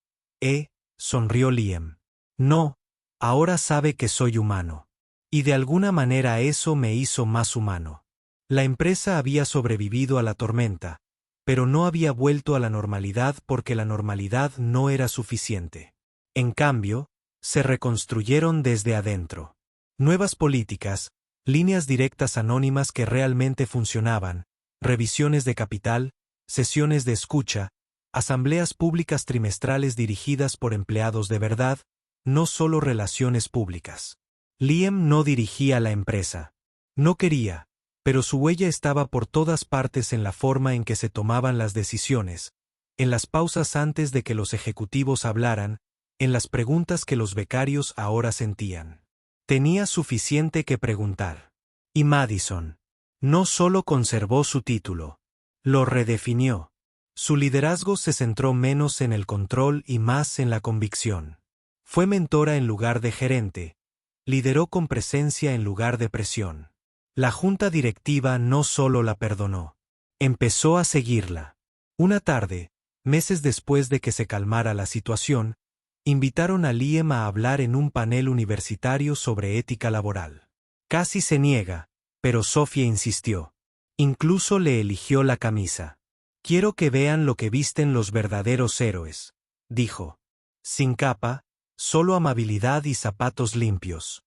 Sonrió Liam. «No, ahora sabe que soy humano. Y de alguna manera eso me hizo más humano». La empresa había sobrevivido a la tormenta, pero no había vuelto a la normalidad porque la normalidad no era suficiente. En cambio, se reconstruyeron desde adentro. Nuevas políticas, líneas directas anónimas que realmente funcionaban, revisiones de capital, sesiones de escucha, asambleas públicas trimestrales dirigidas por empleados de verdad, no solo relaciones públicas. Liam no dirigía la empresa. No quería, pero su huella estaba por todas partes en la forma en que se tomaban las decisiones, en las pausas antes de que los ejecutivos hablaran, en las preguntas que los becarios ahora sentían. Tenía suficiente que preguntar. Y Madison no solo conservó su título, lo redefinió. Su liderazgo se centró menos en el control y más en la convicción. Fue mentora en lugar de gerente, lideró con presencia en lugar de presión. La junta directiva no solo la perdonó, empezó a seguirla. Una tarde, meses después de que se calmara la situación, invitaron a Liam a hablar en un panel universitario sobre ética laboral. Casi se niega, pero Sophie insistió. Incluso le eligió la camisa. «Quiero que vean lo que visten los verdaderos héroes», dijo. Sin capa, solo amabilidad y zapatos limpios.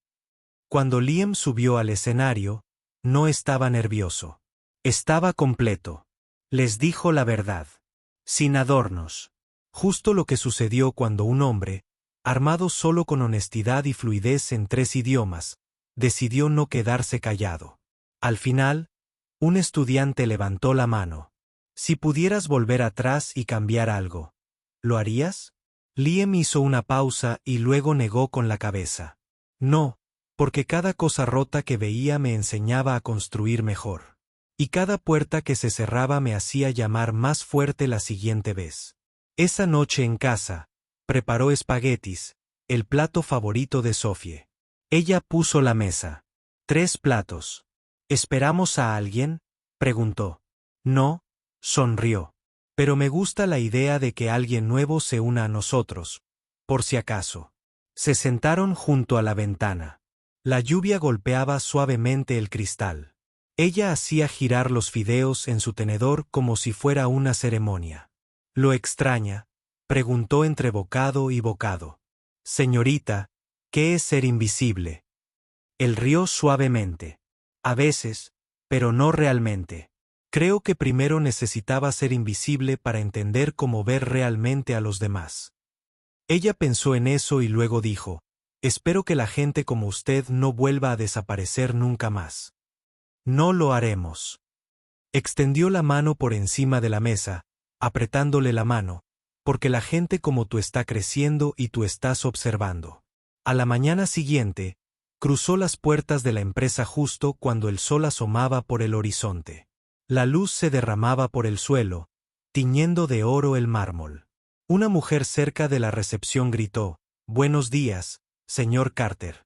Cuando Liam subió al escenario, no estaba nervioso. Estaba completo. Les dijo la verdad. Sin adornos. Justo lo que sucedió cuando un hombre, armado solo con honestidad y fluidez en 3 idiomas, decidió no quedarse callado. Al final, un estudiante levantó la mano. «Si pudieras volver atrás y cambiar algo, ¿lo harías?» Liam hizo una pausa y luego negó con la cabeza. «No, porque cada cosa rota que veía me enseñaba a construir mejor. Y cada puerta que se cerraba me hacía llamar más fuerte la siguiente vez». Esa noche en casa, preparó espaguetis, el plato favorito de Sophie. Ella puso la mesa. 3 platos. «¿Esperamos a alguien?», preguntó. «No», sonrió. «Pero me gusta la idea de que alguien nuevo se una a nosotros, por si acaso». Se sentaron junto a la ventana. La lluvia golpeaba suavemente el cristal. Ella hacía girar los fideos en su tenedor como si fuera una ceremonia. «¿Lo extraña?», preguntó entre bocado y bocado. «Señorita, ¿qué es ser invisible?». Él rió suavemente. «A veces, pero no realmente. Creo que primero necesitaba ser invisible para entender cómo ver realmente a los demás». Ella pensó en eso y luego dijo, «Espero que la gente como usted no vuelva a desaparecer nunca más». «No lo haremos». Extendió la mano por encima de la mesa, apretándole la mano, porque la gente como tú está creciendo y tú estás observando. A la mañana siguiente, cruzó las puertas de la empresa justo cuando el sol asomaba por el horizonte. La luz se derramaba por el suelo, tiñendo de oro el mármol. Una mujer cerca de la recepción gritó: «Buenos días, señor Carter».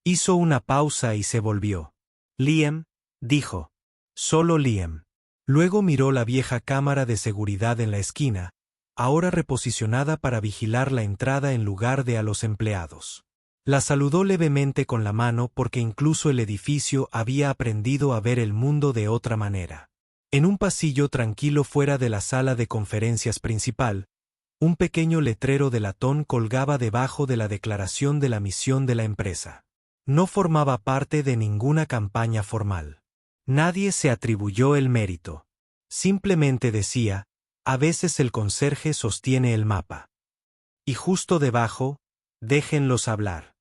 Hizo una pausa y se volvió. «Liam», dijo. «Solo Liam». Luego miró la vieja cámara de seguridad en la esquina, ahora reposicionada para vigilar la entrada en lugar de a los empleados. La saludó levemente con la mano porque incluso el edificio había aprendido a ver el mundo de otra manera. En un pasillo tranquilo fuera de la sala de conferencias principal, un pequeño letrero de latón colgaba debajo de la declaración de la misión de la empresa. No formaba parte de ninguna campaña formal. Nadie se atribuyó el mérito. Simplemente decía: «A veces el conserje sostiene el mapa». Y justo debajo: «Déjenlos hablar».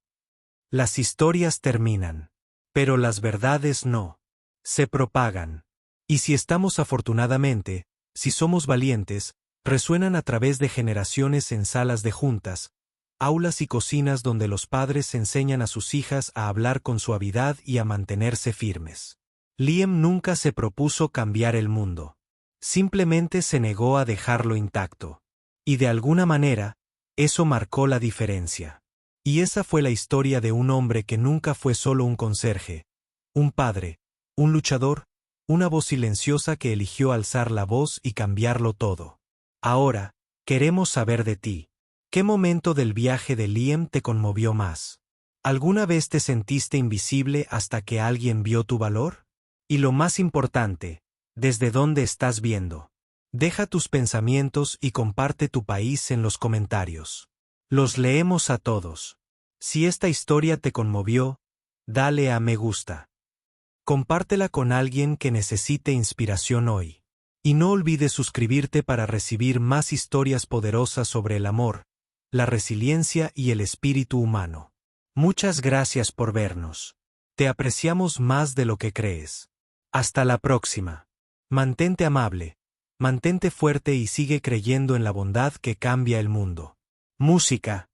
Las historias terminan. Pero las verdades no. Se propagan. Y si estamos afortunadamente, si somos valientes, resuenan a través de generaciones en salas de juntas, aulas y cocinas donde los padres enseñan a sus hijas a hablar con suavidad y a mantenerse firmes. Liam nunca se propuso cambiar el mundo. Simplemente se negó a dejarlo intacto. Y de alguna manera, eso marcó la diferencia. Y esa fue la historia de un hombre que nunca fue solo un conserje, un padre, un luchador, una voz silenciosa que eligió alzar la voz y cambiarlo todo. Ahora, queremos saber de ti. ¿Qué momento del viaje de Liam te conmovió más? ¿Alguna vez te sentiste invisible hasta que alguien vio tu valor? Y lo más importante, ¿desde dónde estás viendo? Deja tus pensamientos y comparte tu país en los comentarios. Los leemos a todos. Si esta historia te conmovió, dale a me gusta. Compártela con alguien que necesite inspiración hoy. Y no olvides suscribirte para recibir más historias poderosas sobre el amor, la resiliencia y el espíritu humano. Muchas gracias por vernos. Te apreciamos más de lo que crees. Hasta la próxima. Mantente amable, mantente fuerte y sigue creyendo en la bondad que cambia el mundo. Música.